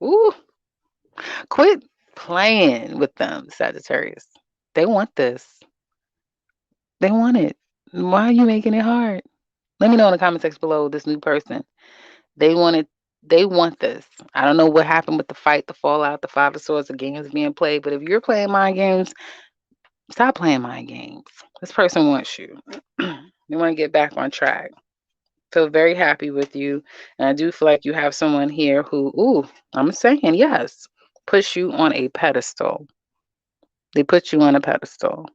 Ooh, quit playing with them, Sagittarius. They want this. They want it. Why are you making it hard? Let me know in the comment section below, this new person. They want it. They want this. I don't know what happened with the fight, the fallout, the Five of Swords, the games being played. But if you're playing mind games, stop playing mind games. This person wants you. They want to get back on track. Feel very happy with you. And I do feel like you have someone here who, ooh, I'm saying yes, puts you on a pedestal. They put you on a pedestal.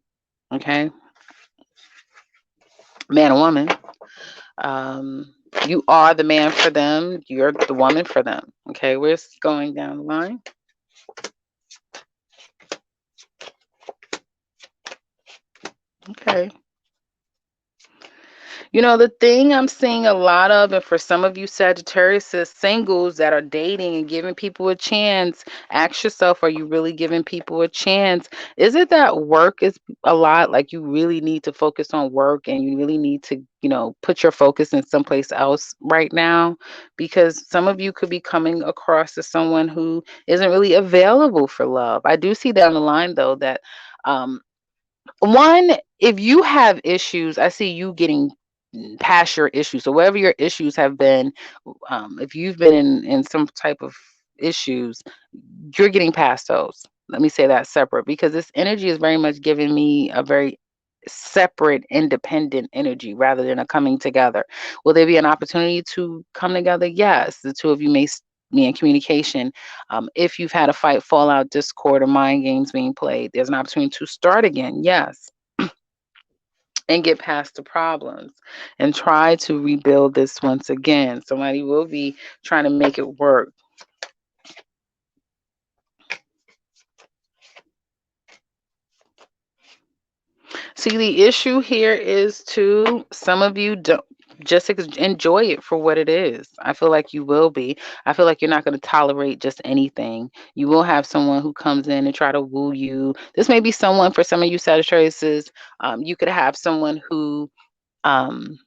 Okay? Man or woman. You are the man for them. You're the woman for them. Okay, we're going down the line. Okay. The thing I'm seeing a lot of, and for some of you Sagittarius is singles that are dating and giving people a chance, ask yourself, are you really giving people a chance? Is it that work is a lot? Like you really need to focus on work and you really need to, put your focus in someplace else right now? Because some of you could be coming across as someone who isn't really available for love. I do see down the line though that um one, if you have issues, I see you getting past your issues. So whatever your issues have been, if you've been in some type of issues, you're getting past those. Let me say that separate because this energy is very much giving me a very separate, independent energy rather than a coming together. Will there be an opportunity to come together? Yes, the two of you may be in communication. If you've had a fight, fallout, discord, or mind games being played, there's an opportunity to start again. Yes, and get past the problems and try to rebuild this once again. Somebody will be trying to make it work. See, the issue here is too, some of you don't just enjoy it for what it is. I feel like you will be. I feel like you're not going to tolerate just anything. You will have someone who comes in and try to woo you. This may be someone for some of you Sagittarius. You could have someone who um,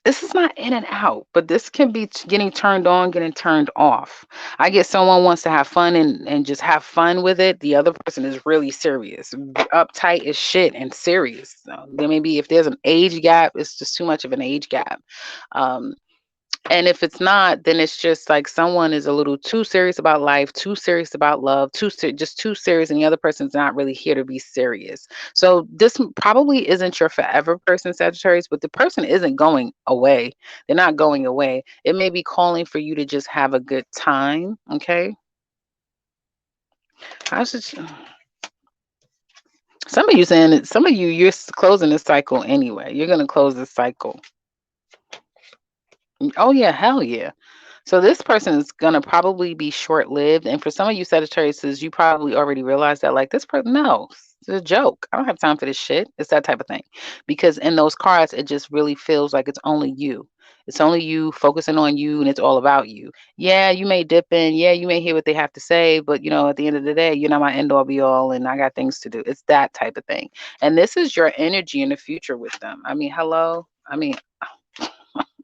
this is not in and out, but this can be getting turned on, getting turned off. I get someone wants to have fun and just have fun with it. The other person is really serious, uptight as shit and serious. So there may be, if there's an age gap, it's just too much of an age gap. Um, and if it's not, then it's just like someone is a little too serious about life, too serious about love, just too serious, and the other person's not really here to be serious. So this probably isn't your forever person, Sagittarius, but the person isn't going away. They're not going away. It may be calling for you to just have a good time. Okay. How's it? Some of you saying that some of you, you're closing this cycle anyway. You're gonna close this cycle. Oh yeah, hell yeah. So this person is gonna probably be short-lived, and for some of you Sagittarius, you probably already realized that, like, this person, no, it's a joke. I don't have time for this shit. It's that type of thing, because in those cards, it just really feels like it's only you. It's only you focusing on you, and it's all about you. Yeah, you may dip in. Yeah, you may hear what they have to say, but at the end of the day, you're not my end all be all, and I got things to do. It's that type of thing, and this is your energy in the future with them. I mean, hello. I mean,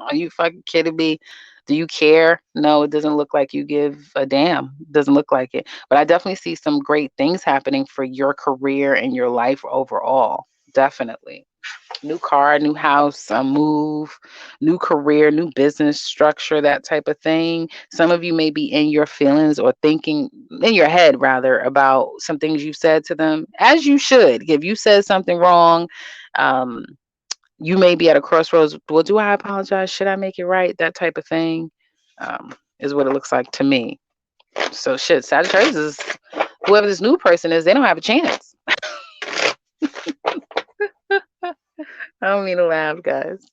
are you fucking kidding me? Do you care? No, it doesn't look like you give a damn. Doesn't look like it. But I definitely see some great things happening for your career and your life overall. Definitely. New car, new house, a move, new career, new business structure, that type of thing. Some of you may be in your feelings or thinking in your head rather about some things you said to them, as you should. If you said something wrong, um, you may be at a crossroads. Well, do I apologize? Should I make it right? That type of thing is what it looks like to me. So shit, Sagittarius is whoever this new person is, they don't have a chance. I don't mean to laugh, guys.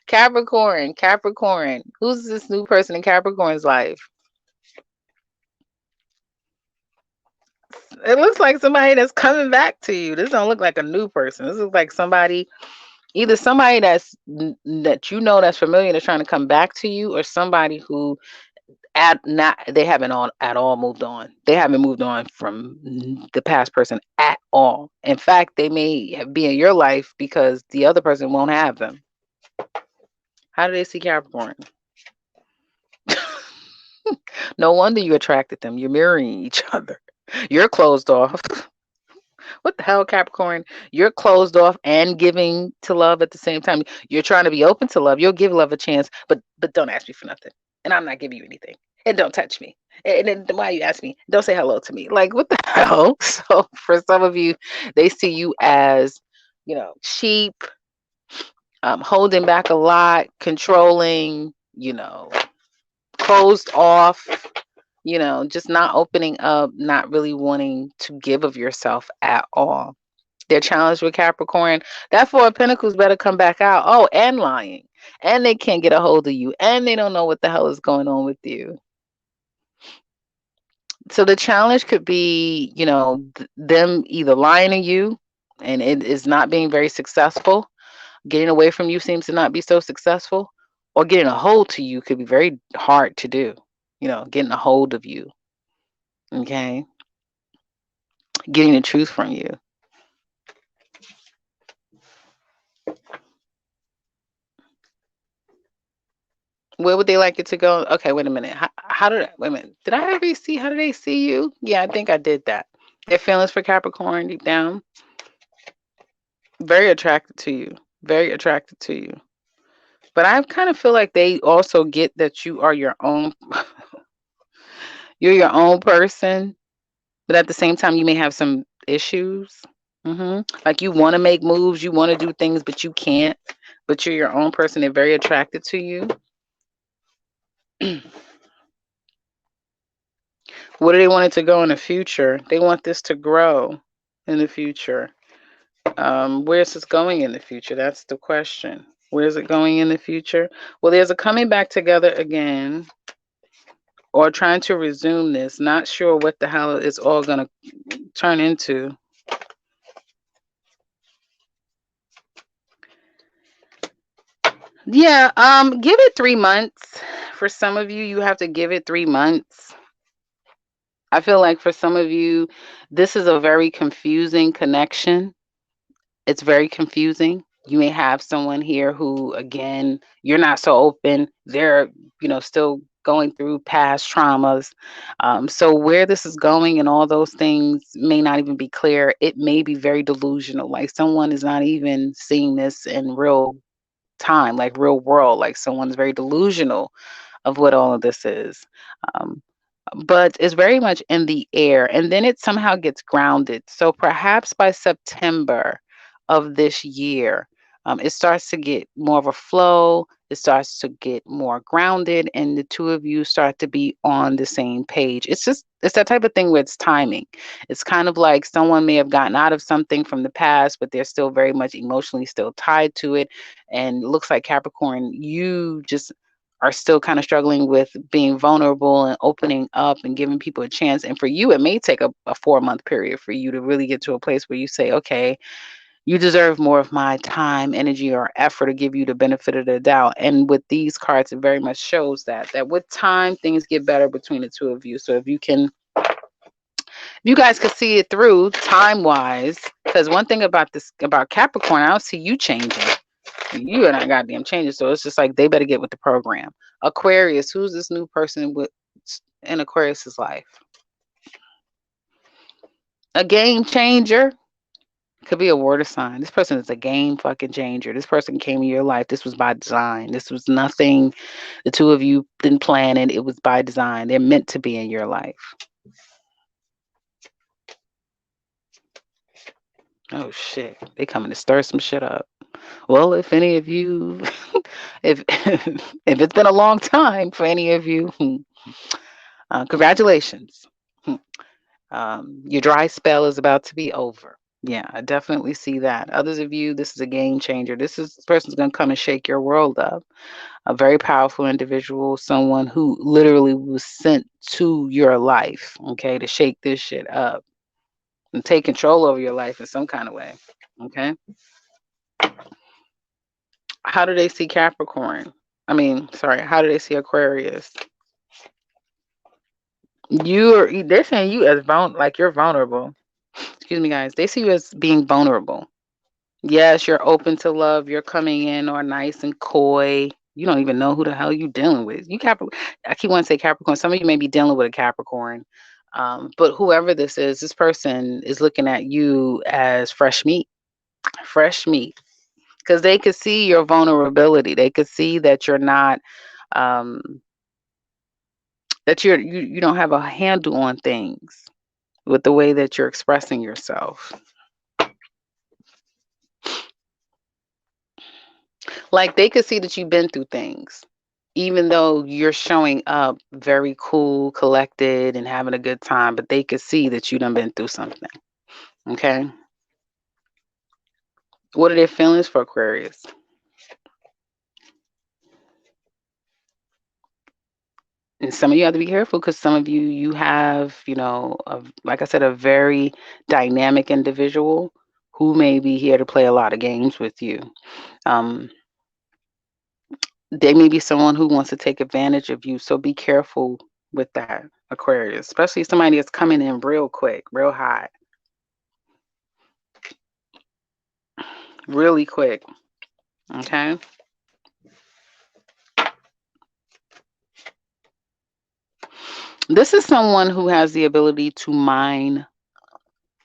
Capricorn, Capricorn. Who's this new person in Capricorn's life? It looks like somebody that's coming back to you. This don't look like a new person. This looks like somebody, either somebody that that's familiar that's trying to come back to you, or somebody who they haven't at all moved on. They haven't moved on from the past person at all. In fact, they may be in your life because the other person won't have them. How do they see Capricorn? No wonder you attracted them. You're mirroring each other. You're closed off. What the hell, Capricorn? You're closed off and giving to love at the same time. You're trying to be open to love. You'll give love a chance, but don't ask me for nothing. And I'm not giving you anything. And don't touch me. And then why you ask me? Don't say hello to me. Like, what the hell? So for some of you, they see you as, cheap, holding back a lot, controlling, closed off, just not opening up, not really wanting to give of yourself at all. They're challenged with Capricorn. That Four of Pentacles better come back out. Oh, and lying. And they can't get a hold of you. And they don't know what the hell is going on with you. So the challenge could be, them either lying to you and it is not being very successful. Getting away from you seems to not be so successful, or getting a hold to you could be very hard to do. Getting a hold of you, okay? Getting the truth from you. Where would they like it to go? Okay, wait a minute. Wait a minute. Did I ever see, how do they see you? Yeah, I think I did that. Their feelings for Capricorn deep down, very attracted to you. Very attracted to you. But I kind of feel like they also get that you are your own, you're your own person, but at the same time, you may have some issues. Like you want to make moves, you want to do things, but you can't. But you're your own person. They're very attracted to you. What do they want it to go in the future? They want this to grow in the future. Where's this going in the future? That's the question. Where's it going in the future? Well, there's a coming back together again, or trying to resume this. Not sure what the hell it's all going to turn into. Yeah, give it 3 months. For some of you, you have to give it 3 months. I feel like for some of you, this is a very confusing connection. It's very confusing. You may have someone here who, again, you're not so open. They're, still going through past traumas. So where this is going and all those things may not even be clear. It may be very delusional. Like someone is not even seeing this in real time, like real world. Like someone's very delusional of what all of this is. Um, but it's very much in the air, and then it somehow gets grounded. So perhaps by September of this year, it starts to get more of a flow. It starts to get more grounded, and the two of you start to be on the same page. It's that type of thing where it's timing. It's kind of like someone may have gotten out of something from the past, but they're still very much emotionally still tied to it. And it looks like Capricorn, you just are still kind of struggling with being vulnerable and opening up and giving people a chance. And for you, it may take a 4-month period for you to really get to a place where you say, okay, you deserve more of my time, energy, or effort to give you the benefit of the doubt. And with these cards, it very much shows that with time, things get better between the two of you. So if you guys could see it through time wise, because one thing about Capricorn, I don't see you changing. You and I goddamn changing. So it's just like they better get with the program. Aquarius, who's this new person in Aquarius's life? A game changer. Could be a water sign. This person is a game fucking changer. This person came in your life. This was by design. This was nothing the two of you didn't plan it. It was by design. They're meant to be in your life. Oh shit. They coming to stir some shit up. Well, if any of you if if it's been a long time for any of you, congratulations. Your dry spell is about to be over. Yeah, I definitely see that. Others of you, this is a game changer. This person's going to come and shake your world up. A very powerful individual, someone who literally was sent to your life, okay, to shake this shit up and take control over your life in some kind of way. Okay. How do they see Capricorn? How do they see Aquarius? They're saying you as like you're vulnerable. Excuse me, guys. They see you as being vulnerable. Yes, you're open to love. You're coming in or nice and coy. You don't even know who the hell you dealing with. I keep wanting to say Capricorn. Some of you may be dealing with a Capricorn. But whoever this person is looking at you as fresh meat. Fresh meat. Because they could see your vulnerability. They could see that you're not um that you don't have a handle on things with the way that you're expressing yourself. Like they could see that you've been through things, even though you're showing up very cool, collected, and having a good time, but they could see that you done been through something. Okay. What are their feelings for Aquarius? And some of you have to be careful because some of you have, like I said, a very dynamic individual who may be here to play a lot of games with you. Um, they may be someone who wants to take advantage of you, so be careful with that, Aquarius, especially somebody that's coming in real quick, real hot, really quick. Okay. This is someone who has the ability to mind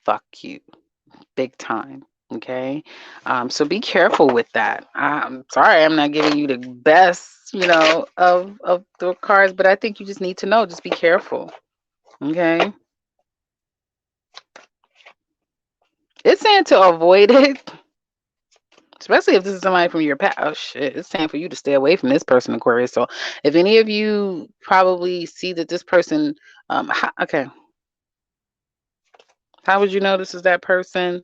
fuck you big time. Okay. So be careful with that. I'm sorry, I'm not giving you the best, of the cards, but I think you just need to know. Just be careful. Okay. It's saying to avoid it, especially if this is somebody from your past. Oh shit! It's time for you to stay away from this person, Aquarius. So, if any of you probably see that this person, okay, how would you know this is that person?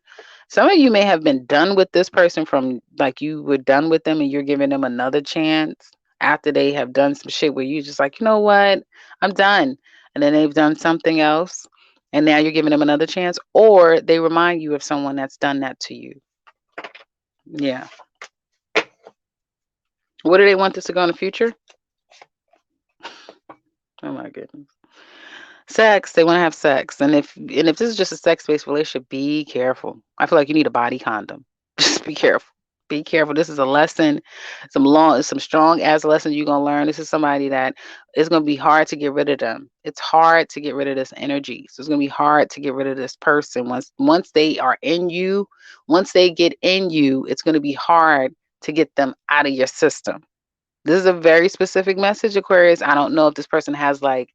Some of you may have been done with this person from like you were done with them and you're giving them another chance after they have done some shit where you just like, you know what, I'm done. And then they've done something else and now you're giving them another chance, or they remind you of someone that's done that to you. Yeah. What do they want this to go in the future? Oh my goodness. Sex, they want to have sex. And if this is just a sex-based relationship, be careful. I feel like you need a body condom. Just be careful. Be careful. This is a lesson, some strong ass lesson you're gonna learn. This is somebody that it's gonna be hard to get rid of them. It's hard to get rid of this energy. So it's gonna be hard to get rid of this person. Once they are in you, once they get in you, it's gonna be hard to get them out of your system. This is a very specific message, Aquarius. I don't know if this person has like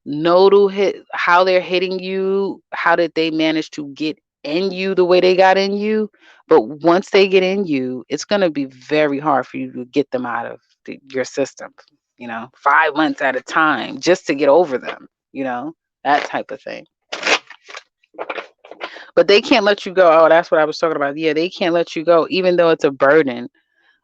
nodal hit how they're hitting you, how did they manage to get in you the way they got in you, but once they get in you, it's going to be very hard for you to get them out of your system, 5 months at a time just to get over them, that type of thing. But they can't let you go. Oh, that's what I was talking about. Yeah, they can't let you go even though it's a burden.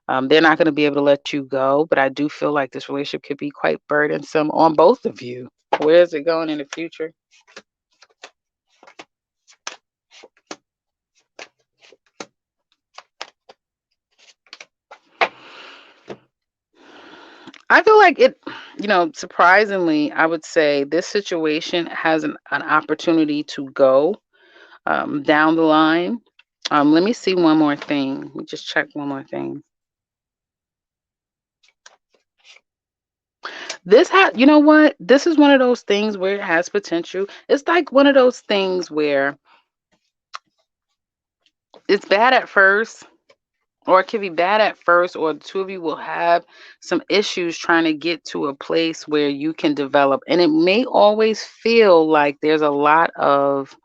They're not going to be able to let you go, but I do feel like this relationship could be quite burdensome on both of you. Where is it going in the future? I feel like it, surprisingly, I would say this situation has an opportunity to go down the line. Let me see one more thing. Let me just check one more thing. You know what? This is one of those things where it has potential. It's like one of those things where it's bad at first, or it could be bad at first, or the two of you will have some issues trying to get to a place where you can develop. And it may always feel like there's a lot of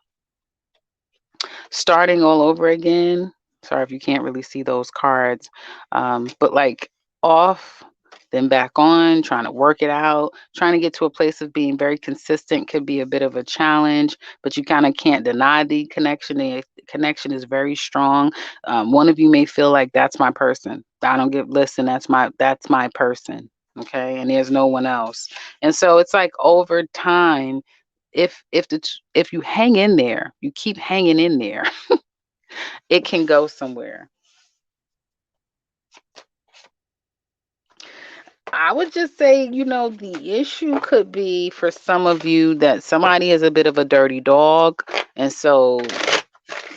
starting all over again. Sorry if you can't really see those cards. But like off, then back on, trying to work it out, trying to get to a place of being very consistent could be a bit of a challenge, but you kind of can't deny the connection. The connection is very strong. One of you may feel like that's my person. Listen, that's my person. Okay. And there's no one else. And so it's like over time, if you hang in there, you keep hanging in there, it can go somewhere. I would just say, the issue could be for some of you that somebody is a bit of a dirty dog, and so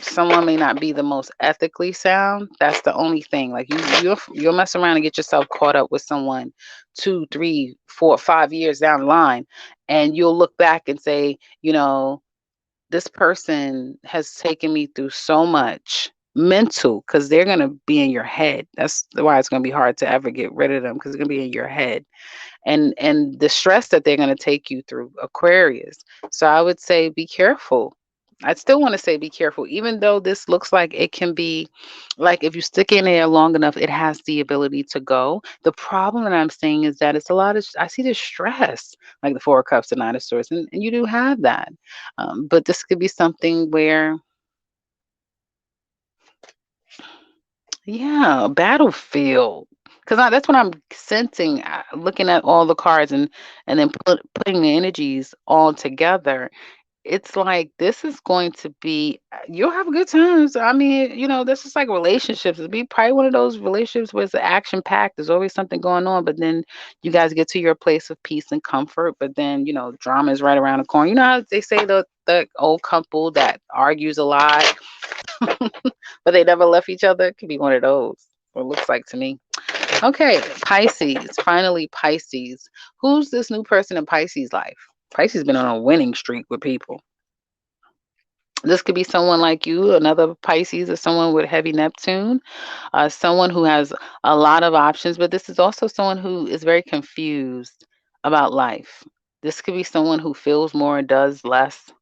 someone may not be the most ethically sound. That's the only thing. Like you'll mess around and get yourself caught up with someone 2, 3, 4, 5 years down the line, and you'll look back and say, this person has taken me through so much mental, because they're going to be in your head. That's why it's going to be hard to ever get rid of them, because it's going to be in your head, and the stress that they're going to take you through, Aquarius. So I would say be careful. I'd still want to say be careful, even though this looks like it can be like if you stick in there long enough, it has the ability to go. The problem that I'm saying is that it's a lot of, I see this stress, like the Four of Cups and Nine of Swords, and you do have that. But this could be something where, yeah, a battlefield. Because that's what I'm sensing, looking at all the cards and then putting the energies all together. it's like this is going to be you'll have good times. I mean, this is like relationships. It'll be probably one of those relationships where it's action packed. There's always something going on, but then you guys get to your place of peace and comfort. But then, drama is right around the corner. You know how they say the old couple that argues a lot, but they never left each other? It could be one of those. What it looks like to me. Okay, Pisces. Finally, Pisces. Who's this new person in Pisces' life? Pisces been on a winning streak with people. This could be someone like you, another Pisces, or someone with heavy Neptune, someone who has a lot of options, but this is also someone who is very confused about life. This could be someone who feels more and does less.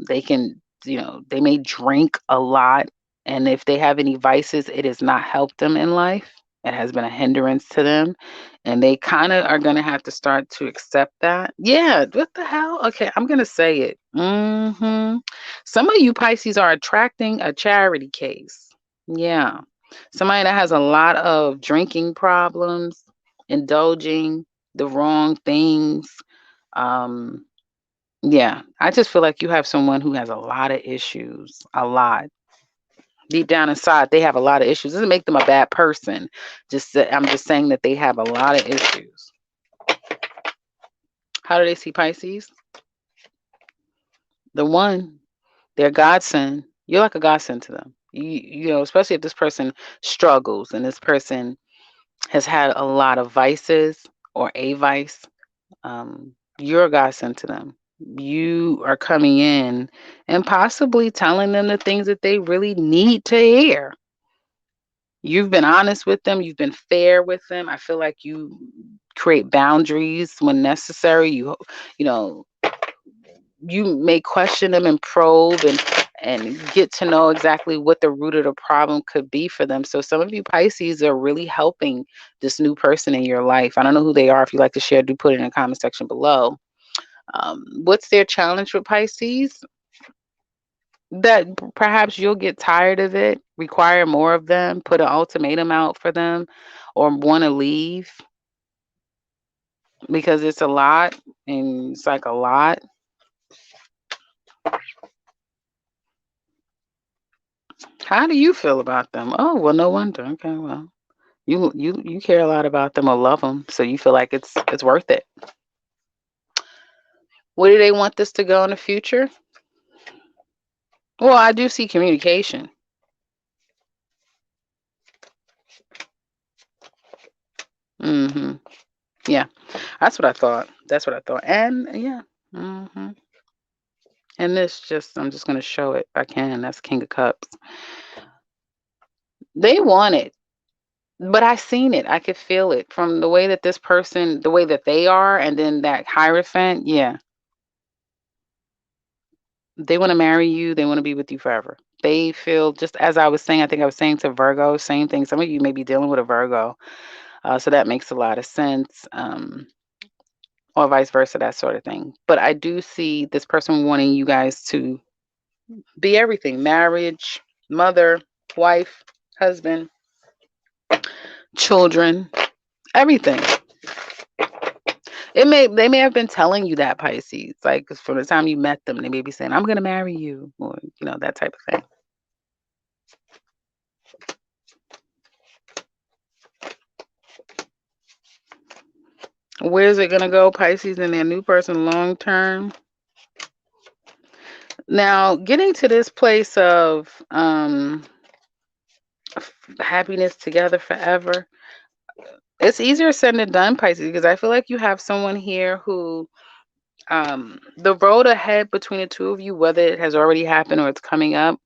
They can, they may drink a lot, and if they have any vices, it has not helped them in life. It has been a hindrance to them, and they kind of are going to have to start to accept that. Yeah, what the hell? Okay, I'm going to say it. Some of you Pisces are attracting a charity case. Yeah, somebody that has a lot of drinking problems, indulging the wrong things. Um, yeah, I just feel like you have someone who has a lot of issues, a lot. Deep down inside, they have a lot of issues. Doesn't make them a bad person. I'm just saying that they have a lot of issues. How do they see Pisces? The one, they're godsend. You're like a godsend to them. Especially if this person struggles and this person has had a lot of vices or a vice. You're a godsend to them. You are coming in and possibly telling them the things that they really need to hear. You've been honest with them. You've been fair with them. I feel like you create boundaries when necessary. You know, you may question them and probe and get to know exactly what the root of the problem could be for them. So some of you Pisces are really helping this new person in your life. I don't know who they are. If you'd like to share, do put it in the comment section below. What's their challenge with Pisces? That perhaps you'll get tired of it, require more of them, put an ultimatum out for them, or want to leave because it's a lot and it's like a lot. How do you feel about them? Oh, well, no wonder. Okay, well, you care a lot about them or love them, so you feel like it's worth it. Where do they want this to go in the future? Well, I do see communication. hmm Yeah, that's what I thought. That's what I thought. And yeah. hmm And I'm just gonna show it if I can. That's King of Cups. They want it, but I seen it. I could feel it from the way that this person, the way that they are, and then that Hierophant. Yeah, they want to marry you. They want to be with you forever. They feel just as I was saying. I think I was saying to Virgo, same thing. Some of you may be dealing with a Virgo, so that makes a lot of sense. Or vice versa, that sort of thing. But I do see this person wanting you guys to be everything: marriage, mother, wife, husband, children, everything. They may have been telling you that, Pisces, like 'cause from the time you met them, they may be saying, "I'm gonna marry you," or that type of thing. Where's it gonna go, Pisces, and their new person long term? Now, getting to this place of happiness together forever, it's easier said than done, Pisces, because I feel like you have someone here who the road ahead between the two of you, whether it has already happened or it's coming up,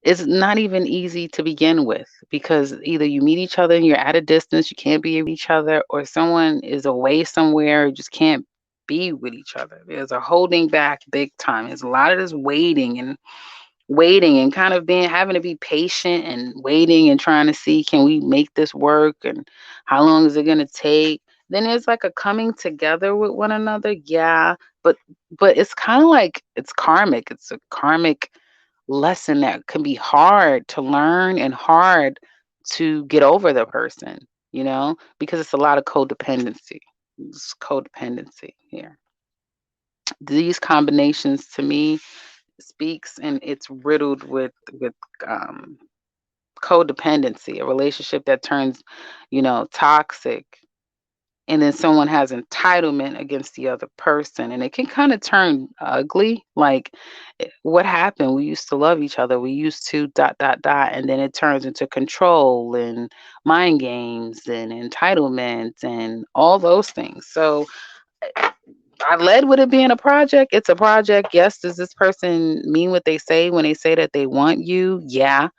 is not even easy to begin with because either you meet each other and you're at a distance, you can't be with each other, or someone is away somewhere, you just can't be with each other. There's a holding back big time. There's a lot of this waiting and kind of having to be patient and waiting and trying to see, can we make this work and how long is it going to take? Then there's like a coming together with one another. Yeah, but it's kind of like it's karmic. It's a karmic lesson that can be hard to learn and hard to get over the person, because it's a lot of codependency. It's codependency here. These combinations to me speaks, and it's riddled with um codependency, a relationship that turns, toxic, and then someone has entitlement against the other person, and it can kind of turn ugly. Like, what happened? We used to love each other. We used to dot dot dot, and then it turns into control and mind games and entitlement and all those things. So I led with it being a project. It's a project. Yes, does this person mean what they say when they say that they want you? Yeah.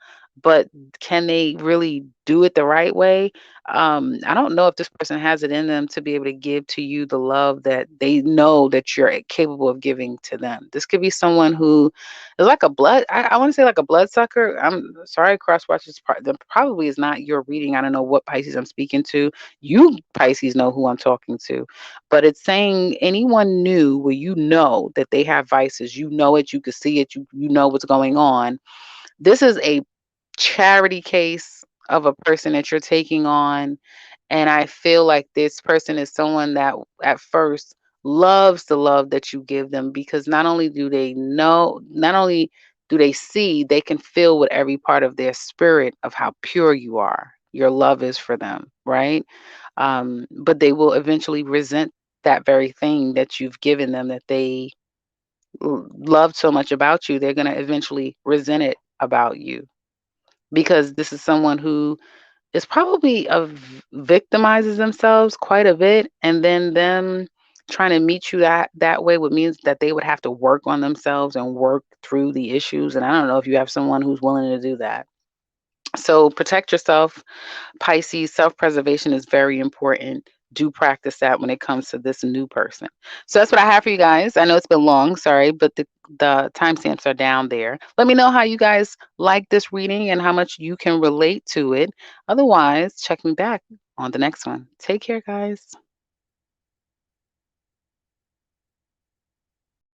But can they really do it the right way? I don't know if this person has it in them to be able to give to you the love that they know that you're capable of giving to them. This could be someone who is like a blood, I want to say like a bloodsucker. I'm sorry, cross watches that probably is not your reading. I don't know what Pisces I'm speaking to. You Pisces know who I'm talking to, but it's saying anyone new where you know that they have vices, you know it, you can see it, you know what's going on. This is a charity case of a person that you're taking on, and I feel like this person is someone that at first loves the love that you give them, because not only do they know, not only do they see, they can feel with every part of their spirit of how pure you are. Your love is for them, right? But they will eventually resent that very thing that you've given them, that they loved so much about you. They're going to eventually resent it about you, because this is someone who is probably victimizes themselves quite a bit, and then them trying to meet you that way would means that they would have to work on themselves and work through the issues. And I don't know if you have someone who's willing to do that. So protect yourself, Pisces. Self-preservation is very important. Do practice that when it comes to this new person. So that's what I have for you guys. I know it's been long, sorry, but the timestamps are down there. Let me know how you guys like this reading and how much you can relate to it. Otherwise, check me back on the next one. Take care, guys.